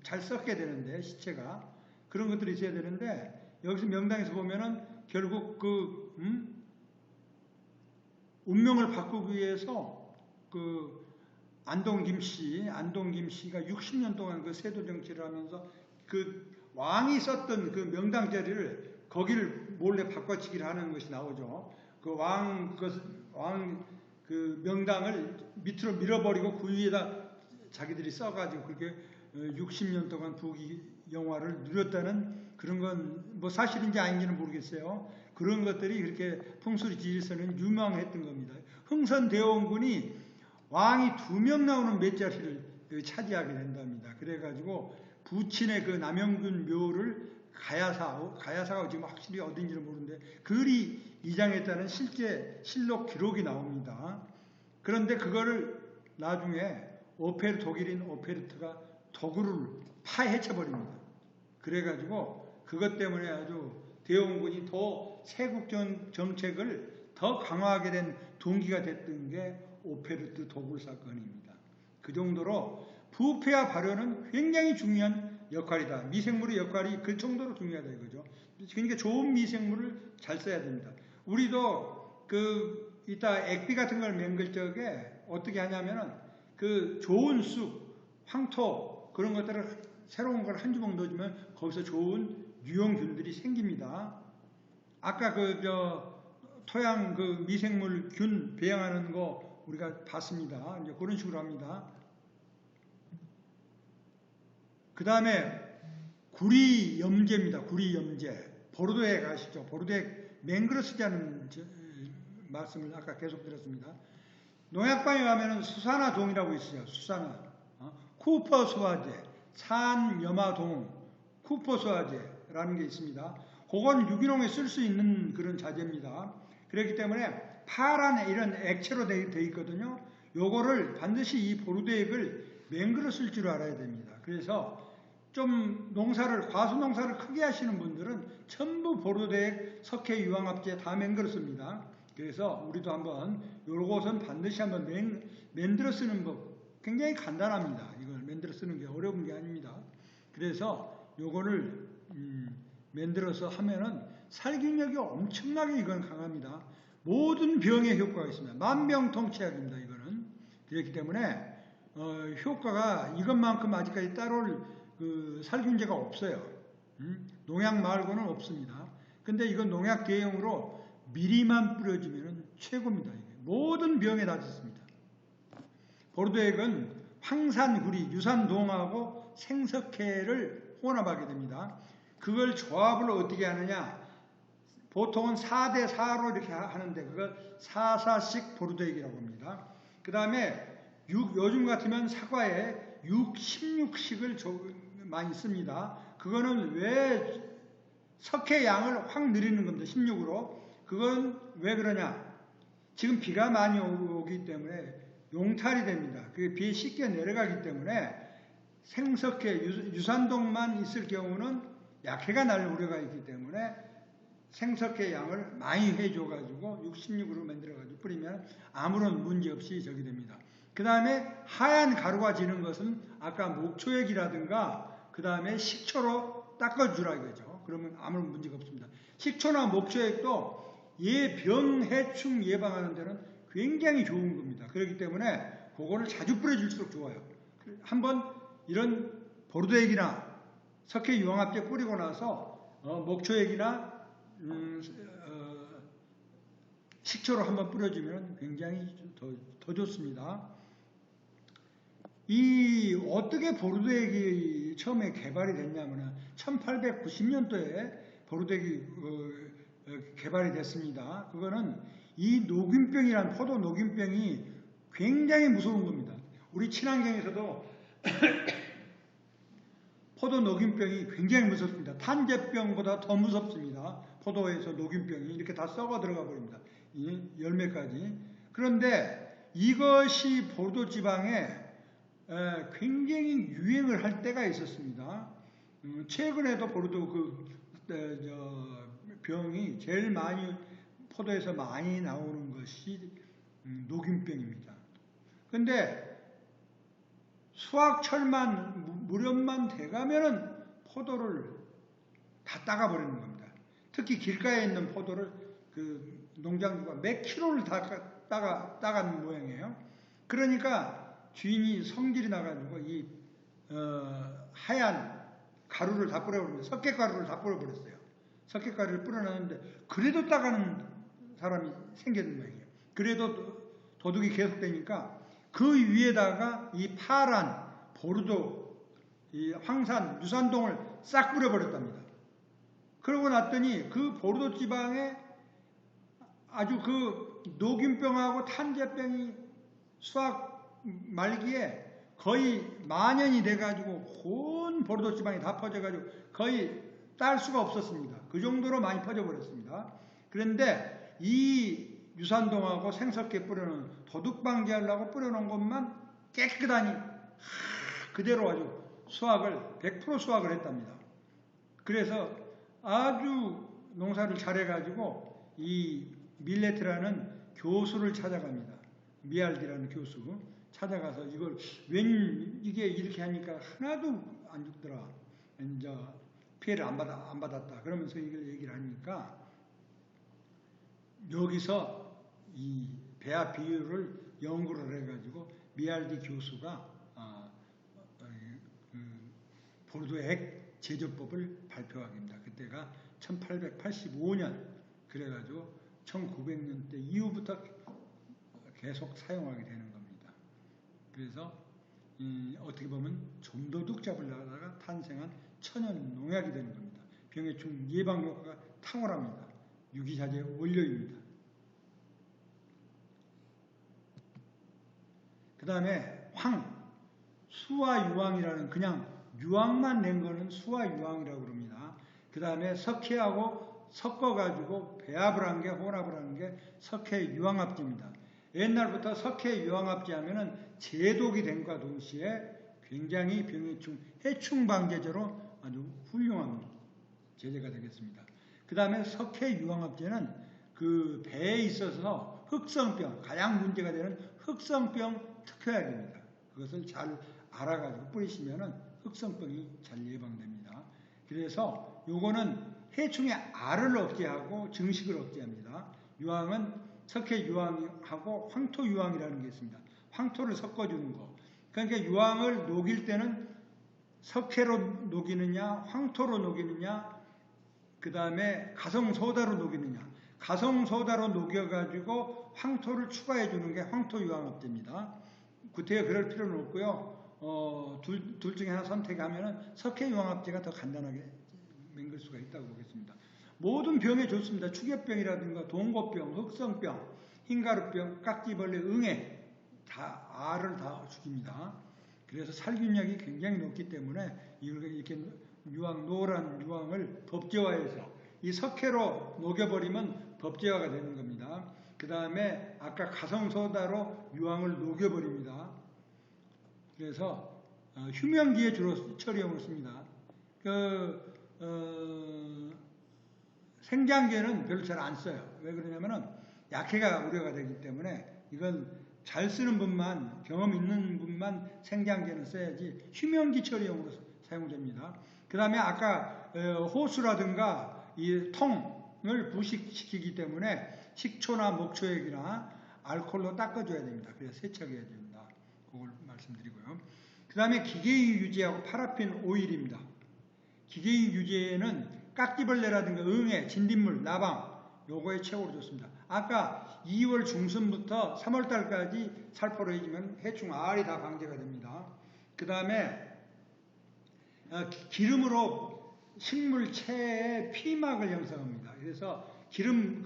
잘 썩게 되는데, 시체가. 그런 것들이 있어야 되는데, 여기서 명당에서 보면은 결국 운명을 바꾸기 위해서 안동 김씨가 60년 동안 그 세도 정치를 하면서 그 왕이 썼던 그 명당 자리를 거기를 몰래 바꿔치기를 하는 것이 나오죠. 그 명당을 밑으로 밀어버리고 그 위에다 자기들이 써가지고 그렇게 60년 동안 부귀 영화를 누렸다는 그런 건 뭐 사실인지 아닌지는 모르겠어요. 그런 것들이 그렇게 풍수지리에서는 유명했던 겁니다. 흥선대원군이 왕이 2명 나오는 몇 자리를 차지하게 된답니다. 그래가지고 부친의 그 남영균 묘를 가야사가 지금 확실히 어딘지는 모르는데 그리 이장했다는 실제 실록 기록이 나옵니다. 그런데 그거를 나중에 독일인 오페르트가 도구를 파헤쳐버립니다. 그래가지고 그것 때문에 아주 대원군이 더 세국 정책을 더 강화하게 된 동기가 됐던 게 오페르트 도굴 사건입니다. 그 정도로 부패와 발효는 굉장히 중요한 역할이다. 미생물의 역할이 그 정도로 중요하다 이거죠. 그러니까 좋은 미생물을 잘 써야 됩니다. 우리도 이따 액비 같은 걸 맹글 적에 어떻게 하냐면은 그 좋은 쑥, 황토 그런 것들을 새로운 걸 한 주먹 넣어주면 거기서 좋은 유용균들이 생깁니다. 아까 토양 미생물 균 배양하는 거 우리가 봤습니다. 이제 그런 식으로 합니다. 그 다음에 구리염제입니다. 구리염제. 보르도에 가시죠. 보르도에 맹글을 쓰자는 말씀을 아까 계속 드렸습니다. 농약방에 가면은 수산화동이라고 있어요. 수산화. 쿠퍼수화제, 산염화동, 쿠퍼수화제라는 게 있습니다. 그건 유기농에 쓸 수 있는 그런 자재입니다. 그렇기 때문에 파란 이런 액체로 되어 있거든요. 요거를 반드시 이 보르도액을 맹글을 쓸 줄 알아야 됩니다. 그래서 좀 과수 농사를 크게 하시는 분들은 전부 보르도액, 석회, 유황합제 다 맹글을 씁니다. 그래서 우리도 한번 요것은 반드시 한번 만들어 쓰는 법 굉장히 간단합니다. 이걸 만들어 쓰는 게 어려운 게 아닙니다. 그래서 요거를 만들어서 하면은 살균력이 엄청나게 이건 강합니다. 모든 병에 효과가 있습니다. 만병통치약입니다. 이거는. 그렇기 때문에 효과가 이것만큼 아직까지 따라올 살균제가 없어요. 농약 말고는 없습니다. 근데 이건 농약 대용으로 미리만 뿌려주면 최고입니다. 이게. 모든 병에 다 좋습니다. 보르도액은 황산구리, 유산동하고 생석회를 혼합하게 됩니다. 그걸 조합을 어떻게 하느냐? 보통은 4대4로 이렇게 하는데 그걸 4사씩 보르도액이라고 합니다. 그 다음에 요즘 같으면 사과에 16식을 많이 씁니다. 그거는 왜 석회 양을 확 늘리는 겁니다. 16으로. 그건 왜 그러냐? 지금 비가 많이 오기 때문에 용탈이 됩니다. 그게 비에 쉽게 내려가기 때문에 생석회, 유산동만 있을 경우는 약해가 날 우려가 있기 때문에 생석회 양을 많이 해줘가지고 66으로 만들어가지고 뿌리면 아무런 문제 없이 저기 됩니다. 그 다음에 하얀 가루가 지는 것은 아까 목초액이라든가 그 다음에 식초로 닦아주라 이거죠. 그러면 아무런 문제가 없습니다. 식초나 목초액도 병해충 예방하는 데는 굉장히 좋은 겁니다. 그렇기 때문에 그거를 자주 뿌려줄수록 좋아요. 한번 이런 보르도액이나 석회 유황합제 뿌리고 나서 목초액이나 식초로 한번 뿌려주면 굉장히 더 좋습니다. 이 어떻게 보르도액이 처음에 개발이 됐냐면 1890년도에 보르도액이 개발이 됐습니다. 그거는 이 녹균병이란 포도 녹균병이 굉장히 무서운 겁니다. 우리 친환경에서도 포도 녹균병이 굉장히 무섭습니다. 탄저병보다 더 무섭습니다. 포도에서 녹균병이 이렇게 다 썩어 들어가 버립니다. 이 열매까지. 그런데 이것이 보르도 지방에 굉장히 유행을 할 때가 있었습니다. 최근에도 보르도 병이 제일 많이 포도에서 많이 나오는 것이 녹균병입니다. 그런데 수확철만 무렵만 돼가면은 포도를 다 따가버리는 겁니다. 특히 길가에 있는 포도를 그 농장주가 몇 킬로를 다 따가는 모양이에요. 그러니까 주인이 성질이 나가지고 이 하얀 가루를 다 뿌려버립니다. 석회가루를 다 뿌려버렸어요. 석회가루를 뿌려놨는데 그래도 따가는 사람이 생기는 모양이에요. 그래도 도둑이 계속되니까 그 위에다가 이 파란 보르도, 이 황산, 유산동을 싹 뿌려버렸답니다. 그러고 났더니 그 보르도 지방에 아주 그 녹균병하고 탄저병이 수확 말기에 거의 만연이 돼가지고 온 보르도 지방이 다 퍼져가지고 거의 딸 수가 없었습니다. 그 정도로 많이 퍼져버렸습니다. 그런데 이 유산동하고 생석회 뿌려놓은 도둑 방지하려고 뿌려놓은 것만 깨끗하니 그대로 아주 수확을 100% 수확을 했답니다. 그래서 아주 농사를 잘해가지고 이 밀레트라는 교수를 찾아갑니다. 미알디라는 교수 찾아가서 이걸 웬 이게 이렇게 하니까 하나도 안 죽더라. 이제 피해를 안 받았다. 그러면서 이걸 얘기를 하니까 여기서 이 배합 비율을 연구를 해가지고 미알디 교수가 보르도액 제조법을 발표하게 됩니다. 그때가 1885년 그래가지고 1900년대 이후부터 계속 사용하게 되는 겁니다. 그래서 어떻게 보면 좀도둑 잡으려다가 탄생한 천연 농약이 되는 겁니다. 병해충 예방 효과가 탁월합니다. 유기자재 원료입니다. 그 다음에 수화유황이라는 그냥 유황만 낸 거는 수화유황이라고 그럽니다. 그 다음에 석회하고 섞어가지고 배합을 한 게 혼합을 한 게 석회유황합제입니다. 옛날부터 석회유황합제 하면은 제독이 됨과 동시에 굉장히 병해충, 해충 방제제로 아주 훌륭한 제재가 되겠습니다. 그 다음에 석회유황합제는 그 배에 있어서 흑성병, 가장 문제가 되는 흑성병 특효약입니다. 그것을 잘 알아가지고 뿌리시면은 흑성병이 잘 예방됩니다. 그래서 요거는 해충의 알을 억제하고 증식을 억제합니다. 유황은 석회유황하고 황토유황이라는 게 있습니다. 황토를 섞어주는 거. 그러니까 유황을 녹일 때는 석회로 녹이느냐, 황토로 녹이느냐, 그 다음에 가성소다로 녹이느냐. 가성소다로 녹여가지고 황토를 추가해주는 게 황토유황합제입니다. 구태여 그럴 필요는 없고요. 둘 중에 하나 선택하면 석회유황합제가 더 간단하게 맹글 수가 있다고 보겠습니다. 모든 병에 좋습니다. 추계병이라든가 동고병, 흑성병, 흰가루병, 깍지벌레, 응애 다 알을 다 죽입니다. 그래서 살균력이 굉장히 높기 때문에 이렇게 노란 유황을 법제화해서 이 석회로 녹여버리면 법제화가 되는 겁니다. 그 다음에 아까 가성소다로 유황을 녹여버립니다. 그래서 휴면기에 주로 처리용으로 씁니다. 생장계는 별로 잘 안 써요. 왜 그러냐면은 약해가 우려가 되기 때문에 이건 잘 쓰는 분만, 경험 있는 분만 생장계는 써야지 휴면기 처리용으로 사용됩니다. 그 다음에 아까 호수라든가 이 통을 부식시키기 때문에 식초나 목초액이나 알코올로 닦아줘야 됩니다. 그래서 세척해야 됩니다. 그걸 말씀드리고요. 그 다음에 기계유 유제하고 파라핀 오일입니다. 기계유 유제는 깍지벌레라든가 응애, 진딧물, 나방 요거에 최고로 좋습니다. 아까 2월 중순부터 3월 달까지 살포를 해주면 해충 알이 다 방제가 됩니다. 그 다음에 기름으로 식물체의 피막을 형성합니다. 그래서 기름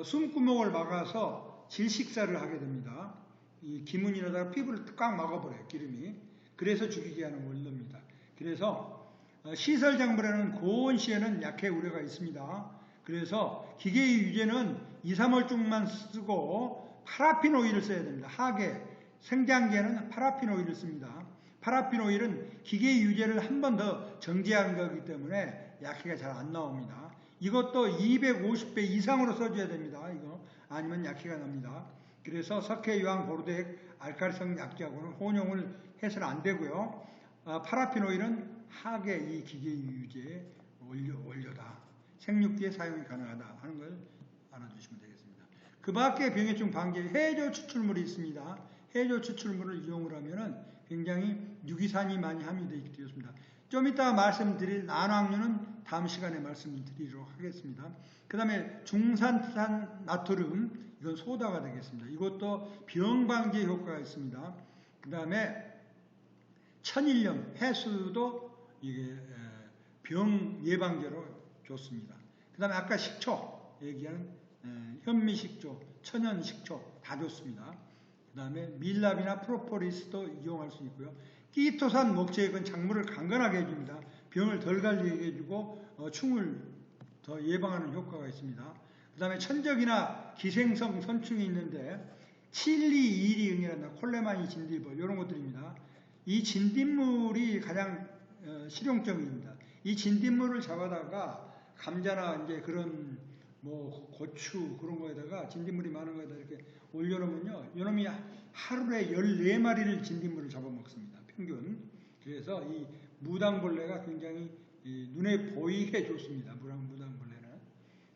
숨구멍을 막아서 질식사를 하게 됩니다. 이 기문이라다가 피부를 꽉 막아버려요. 기름이. 그래서 죽이게 하는 원료입니다. 그래서 시설 작물에는 고온 시에는 약해 우려가 있습니다. 그래서 기계의 유제는 2, 3월중만 쓰고 파라핀 오일을 써야 됩니다. 하계, 생장계는 파라핀 오일을 씁니다. 파라핀 오일은 기계의 유제를 한 번 더 정제한 거기 때문에 약해가 잘 안 나옵니다. 이것도 250배 이상으로 써줘야 됩니다. 이거 아니면 약해가 납니다. 그래서 석회, 유황, 보르덱, 알칼리성 약제하고는 혼용을 해서는 안 되고요. 파라핀 오일은 하계 이 기계의 유제 원료다. 생육기에 사용이 가능하다 하는 걸 알아두시면 되겠습니다. 그 밖에 병해충 방지에 해조 추출물이 있습니다. 해조 추출물을 이용을 하면은 굉장히 유기산이 많이 함유되어 있습니다. 좀 이따 말씀드릴 난황류는 다음 시간에 말씀드리도록 하겠습니다. 그 다음에 중산산 나트륨, 이건 소다가 되겠습니다. 이것도 병 방지 효과가 있습니다. 그 다음에 천일염, 해수도 이게 병 예방제로 좋습니다. 그 다음에 아까 식초 얘기한 현미식초, 천연식초 다 좋습니다. 그 다음에 밀랍이나 프로폴리스도 이용할 수 있고요. 끼토산 목재액은 작물을 강건하게 해줍니다. 병을 덜 갈리게 해주고 충을 더 예방하는 효과가 있습니다. 그 다음에 천적이나 기생성 선충이 있는데 칠리, 이리응이라나 콜레마니, 진딧물 이런 것들입니다. 이 진딧물이 가장 실용적입니다. 이 진딧물을 잡아다가 감자나 이제 그런 뭐 고추 그런 거에다가 진딧물이 많은 거에다 이렇게 올려놓으면요, 이놈이 하루에 14마리를 진딧물을 잡아먹습니다. 평균. 그래서 이 무당벌레가 굉장히 눈에 보이게 좋습니다. 무당벌레는.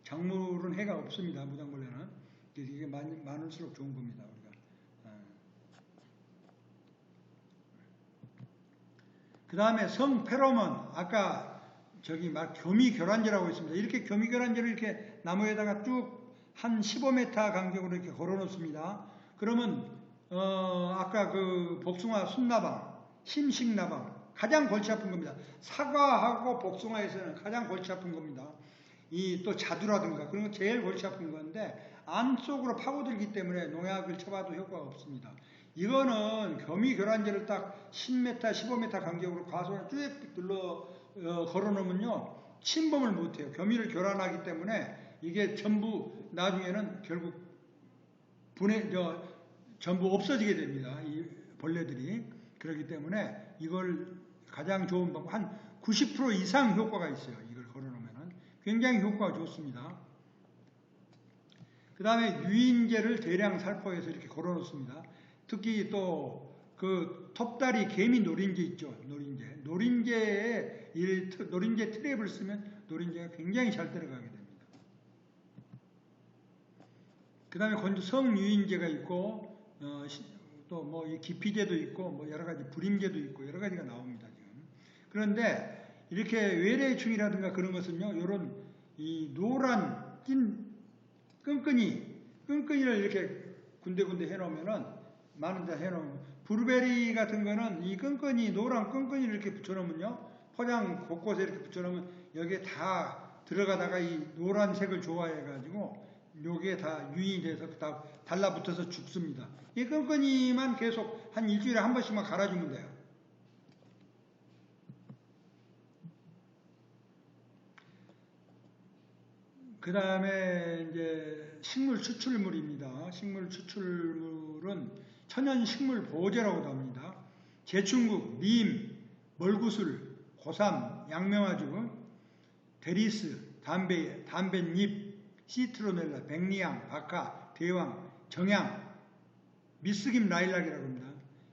작물은 해가 없습니다. 무당벌레는. 이게 많을수록 좋은 겁니다. 우리가. 그 다음에 성페로몬, 아까 저기 교미결란제라고 있습니다. 이렇게 교미결란제를 이렇게 나무에다가 쭉 한 15m 간격으로 이렇게 걸어 놓습니다. 그러면 아까 그 복숭아 순나방, 심식나방 가장 골치 아픈 겁니다. 사과하고 복숭아에서는 가장 골치 아픈 겁니다. 이 또 자두라든가 그런 거 제일 골치 아픈 건데 안쪽으로 파고들기 때문에 농약을 쳐봐도 효과가 없습니다. 이거는 교미결란제를 딱 10m, 15m 간격으로 과수를 쭉 걸어 놓으면요, 침범을 못해요. 교미를 결란하기 때문에 이게 전부 나중에는 결국 전부 없어지게 됩니다. 이 벌레들이. 그렇기 때문에 이걸 가장 좋은 방법, 한 90% 이상 효과가 있어요. 이걸 걸어 놓으면은. 굉장히 효과가 좋습니다. 그 다음에 유인제를 대량 살포해서 이렇게 걸어 놓습니다. 특히 또 그 톱다리 개미 노린재 있죠. 노린재 트랩을 쓰면 노린재가 굉장히 잘 들어가게 됩니다. 그 다음에 성유인제가 있고 또 뭐 기피제도 있고 뭐 여러 가지 불임제도 있고 여러 가지가 나옵니다. 지금. 그런데 이렇게 외래충이라든가 그런 것은요, 요런 이 노란 끈끈이를 이렇게 군데군데 해놓으면은 많은 데 해놓으면 블루베리 같은 거는 이 노란 끈끈이를 이렇게 붙여놓으면요, 포장 곳곳에 이렇게 붙여놓으면 여기에 다 들어가다가 이 노란색을 좋아해가지고 요게 다 유인이 돼서 다 달라붙어서 죽습니다. 이 끈끈이만 계속 한 일주일에 한 번씩만 갈아주면 돼요. 그 다음에 이제 식물 추출물입니다. 식물 추출물은 천연 식물 보호제라고도 합니다. 제충국, 님, 멀구슬, 고삼, 양명아주, 데리스, 담뱃잎, 시트로넬라, 백리향, 박하, 대왕, 정향, 미스김 라일락이라고 합니다.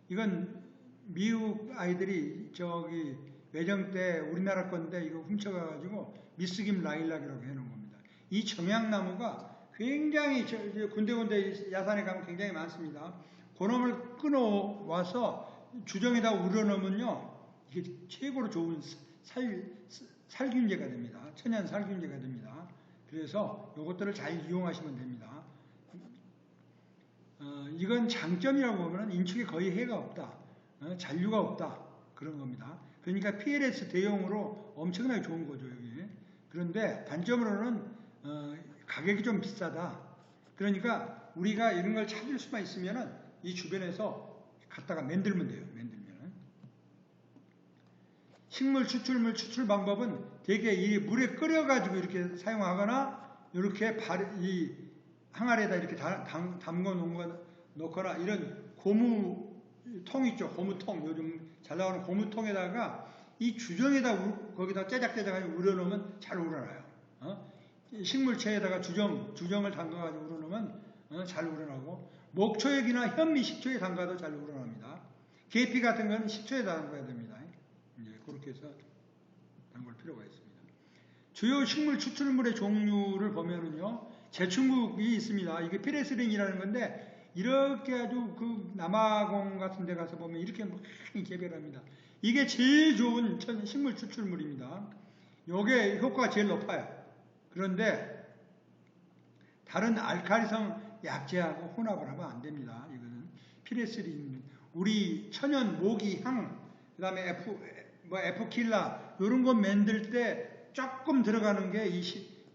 이건 미국 아이들이 저기 외정 때 우리나라 건데 이거 훔쳐가가지고 미스김 라일락이라고 해놓은 겁니다. 이 정향나무가 굉장히 군데군데 야산에 가면 굉장히 많습니다. 그놈을 끊어와서 주정에다 우려놓으면요, 이게 최고로 좋은 살균제가 됩니다. 천연 살균제가 됩니다. 그래서 이것들을 잘 이용하시면 됩니다. 이건 장점이라고 보면 인축에 거의 해가 없다. 잔류가 없다. 그런 겁니다. 그러니까 PLS 대용으로 엄청나게 좋은 거죠, 여기. 그런데 단점으로는 가격이 좀 비싸다. 그러니까 우리가 이런 걸 찾을 수만 있으면은 이 주변에서 갖다가 만들면 돼요. 만들면은. 식물 추출 방법은 대개 이 물에 끓여가지고 이렇게 사용하거나 이렇게 이 항아리에다 이렇게 담궈 놓거나 이런 고무통 있죠. 고무통. 요즘 잘 나오는 고무통에다가 이 주정에다 거기다 짜작짜작 우려놓으면 잘 우러나요. 식물체에다가 주정을 담가가지고 우러놓으면 잘 우러나고, 목초액이나 현미 식초에 담가도 잘 우러납니다. 계피 같은 거는 식초에 담가야 됩니다. 이제 그렇게 해서 담글 필요가 있습니다. 주요 식물 추출물의 종류를 보면은요, 제충국이 있습니다. 이게 피레스린이라는 건데, 이렇게 아주 그 남아공 같은 데 가서 보면 이렇게 많이 개별합니다. 이게 제일 좋은 식물 추출물입니다. 요게 효과가 제일 높아요. 그런데 다른 알칼리성 약재하고 혼합을 하면 안 됩니다. 이거는 피레스린, 우리 천연 모기향, 그 다음에 에프킬라 이런 거 만들 때 조금 들어가는 게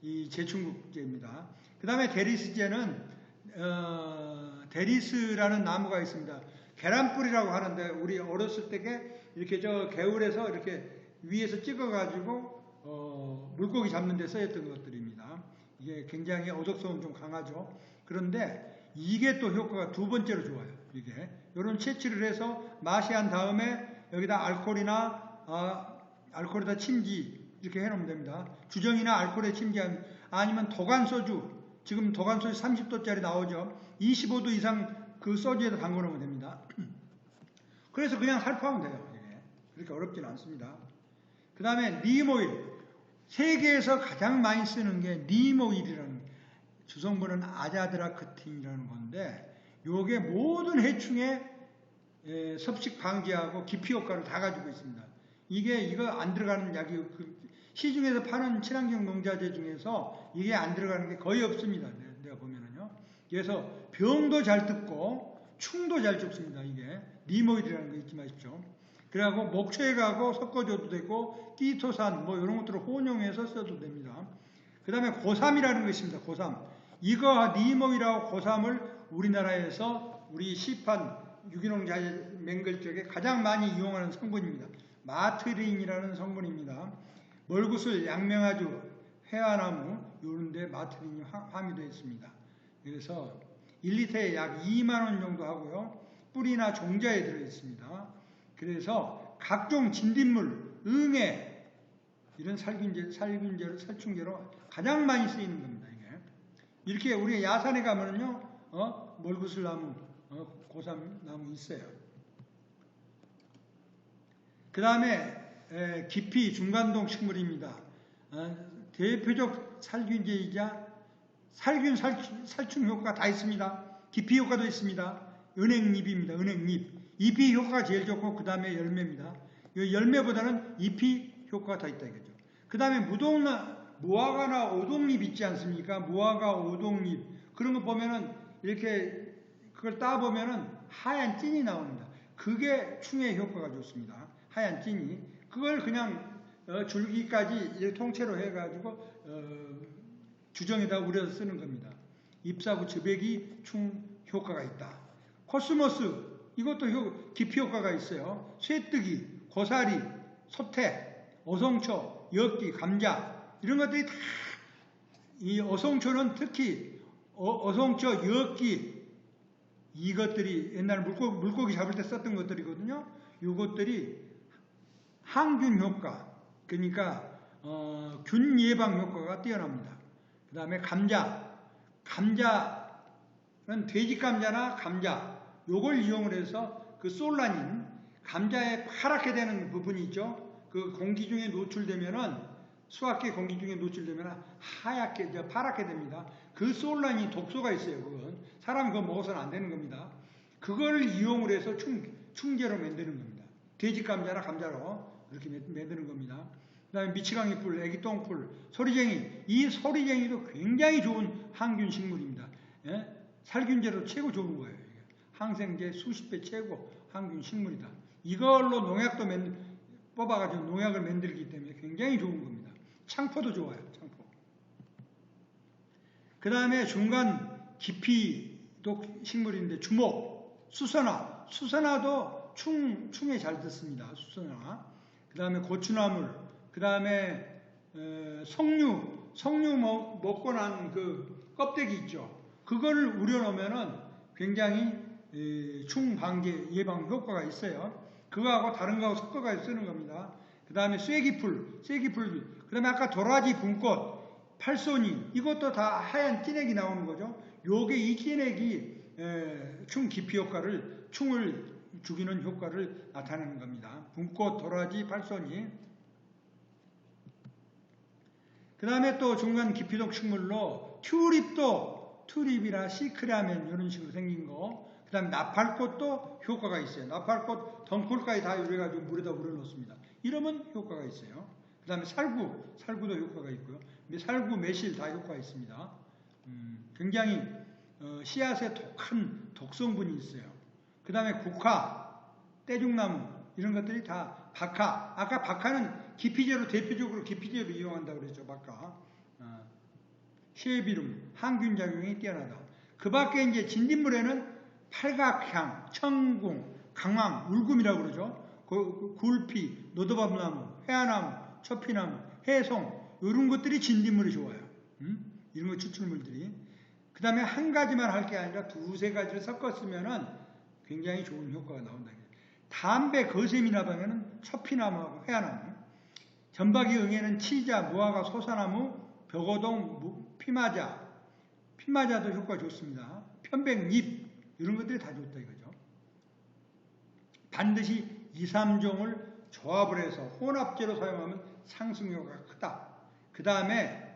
이 제충국제입니다. 그 다음에 데리스제는 데리스라는 나무가 있습니다. 계란뿌리라고 하는데 우리 어렸을 때 이렇게 저 개울에서 이렇게 위에서 찍어가지고 물고기 잡는 데 쓰였던 것들입니다. 이게 굉장히 어독성은 좀 강하죠. 그런데 이게 또 효과가 두 번째로 좋아요. 이게 이런 채취를 해서 마시한 다음에 여기다 알코올에다 침지 이렇게 해놓으면 됩니다. 주정이나 알코올에 침지한, 아니면 도간소주, 지금 도간소주 30도짜리 나오죠. 25도 이상 그 소주에다 담궈놓으면 됩니다. 그래서 그냥 살포하면 돼요. 이게. 그렇게 어렵진 않습니다. 그 다음에 님 오일, 세계에서 가장 많이 쓰는 게 님 오일이라는, 주성분은 아자드라크틴이라는 건데, 요게 모든 해충의 섭식 방지하고 기피 효과를 다 가지고 있습니다. 이거 안 들어가는 약이 시중에서 파는 친환경 농자재 중에서 이게 안 들어가는 게 거의 없습니다. 내가 보면은요. 그래서 병도 잘 뜯고 충도 잘 죽습니다. 이게 님 오일이라는 거 잊지 마십시오. 그래갖고 목초에 가고 섞어줘도 되고 끼토산 뭐 이런 것들을 혼용해서 써도 됩니다. 그 다음에 고삼이라는 거 있습니다. 고삼. 이거 님 오일하고 고삼을 우리나라에서 우리 시판 유기농 자재 맹글 쪽에 가장 많이 이용하는 성분입니다. 마트린이라는 성분입니다. 멀구슬, 양명아주, 회화나무 이런 데 마트린이 함유되어 있습니다. 그래서 1리터에 약 2만원 정도 하고요. 뿌리나 종자에 들어있습니다. 그래서 각종 진딧물, 응애 이런 살충제로 가장 많이 쓰이는 겁니다. 이게. 이렇게 우리가 야산에 가면은요, 멀구슬나무, 고삼나무 있어요. 그 다음에 기피 중간동 식물입니다. 대표적 살균제이자 살충 효과가 다 있습니다. 기피 효과도 있습니다. 은행잎입니다. 은행잎. 잎이 효과가 제일 좋고 그 다음에 열매입니다. 열매보다는 잎이 효과가 더 있다 이거죠. 그 다음에 무화과나 오동잎 있지 않습니까? 무화과, 오동잎 그런 거 보면은 이렇게 그걸 따보면은 하얀 찐이 나옵니다. 그게 충에 효과가 좋습니다. 하얀 찐이. 그걸 그냥 줄기까지 이렇게 통째로 해가지고 주정에다 우려서 쓰는 겁니다. 잎사구 즈백이 충 효과가 있다. 코스모스 이것도 기피 효과가 있어요. 쇠뜨기, 고사리, 소태, 어성초, 엽기, 감자 이런 것들이 다 이 어성초는 특히 어성초, 엽기 이것들이 옛날 물고기 잡을 때 썼던 것들이거든요. 이것들이 항균 효과, 그러니까 균 예방 효과가 뛰어납니다. 그 다음에 감자는 돼지 감자나 감자, 요걸 이용을 해서 그 솔라닌, 감자에 파랗게 되는 부분이 있죠. 그 공기 중에 노출되면은, 수확기 공기 중에 노출되면 하얗게, 파랗게 됩니다. 그 솔라닌이 독소가 있어요. 그건 사람이 그거 먹어서는 안 되는 겁니다. 그걸 이용을 해서 충제로 만드는 겁니다. 돼지 감자나 감자로 이렇게 만드는 겁니다. 그 다음에 미치광이 풀, 애기 똥풀, 소리쟁이. 이 소리쟁이도 굉장히 좋은 항균 식물입니다. 예? 살균제로 최고 좋은 거예요. 항생제 수십 배 최고 항균 식물이다. 이걸로 농약도 뽑아가지고 농약을 만들기 때문에 굉장히 좋은 겁니다. 창포도 좋아요. 창포. 그 다음에 중간 깊이도 식물인데 주목, 수선화. 수선화도 충에 잘 듣습니다. 수선화. 그 다음에 고추나물. 그 다음에 석류 먹고 난 그 껍데기 있죠. 그거를 우려놓으면은 굉장히 충 방제 예방 효과가 있어요. 그거하고 다른 거하고 섞어가지고 쓰는 겁니다. 그 다음에 쐐기풀, 그 다음에 아까 도라지, 분꽃, 팔손이, 이것도 다 하얀 찐액이 나오는 거죠. 요게 이 찐액이 충 깊이 효과를, 충을 죽이는 효과를 나타내는 겁니다. 분꽃, 도라지, 팔손이. 그 다음에 또 중간 깊이독 식물로 튤립이나 시크라멘 이런 식으로 생긴 거. 그 다음에 나팔꽃도 효과가 있어요. 나팔꽃 덩쿨까지 다 요래가지고 물에다 우려놓습니다. 이러면 효과가 있어요. 그 다음에 살구도 효과가 있고요. 살구, 매실 다 효과가 있습니다. 굉장히 씨앗에 독한 독성분이 있어요. 그 다음에 국화, 떼죽나무 이런 것들이 다 박하. 아까 박하는 기피제로 대표적으로 기피제로 이용한다고 그랬죠. 박하. 쉐비름, 항균작용이 뛰어나다. 그 밖에 이제 진딧물에는 팔각향, 청궁, 강황, 울금이라고 그러죠. 굴피, 노도밥나무, 해아나무, 첩피나무, 해송 이런 것들이 진딧물이 좋아요. 이런 거 추출물들이. 그 다음에 한 가지만 할 게 아니라 두세 가지를 섞었으면은 굉장히 좋은 효과가 나온다. 담배, 거셈이나 방에는 첩피나무하고 해아나무. 전박이 응에는 치자, 무화과, 소사나무, 벽오동, 피마자도 효과 좋습니다. 편백잎 이런 것들이 다 좋다 이거죠. 반드시 2, 3종을 조합을 해서 혼합제로 사용하면 상승효과가 크다. 그 다음에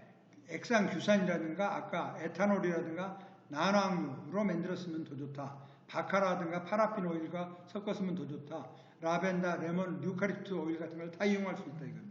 액상규산이라든가 아까 에탄올이라든가 난황유로 만들었으면 더 좋다. 바카라든가 파라핀 오일과 섞었으면 더 좋다. 라벤더, 레몬, 유카리프트 오일 같은 걸 다 이용할 수 있다 이거죠.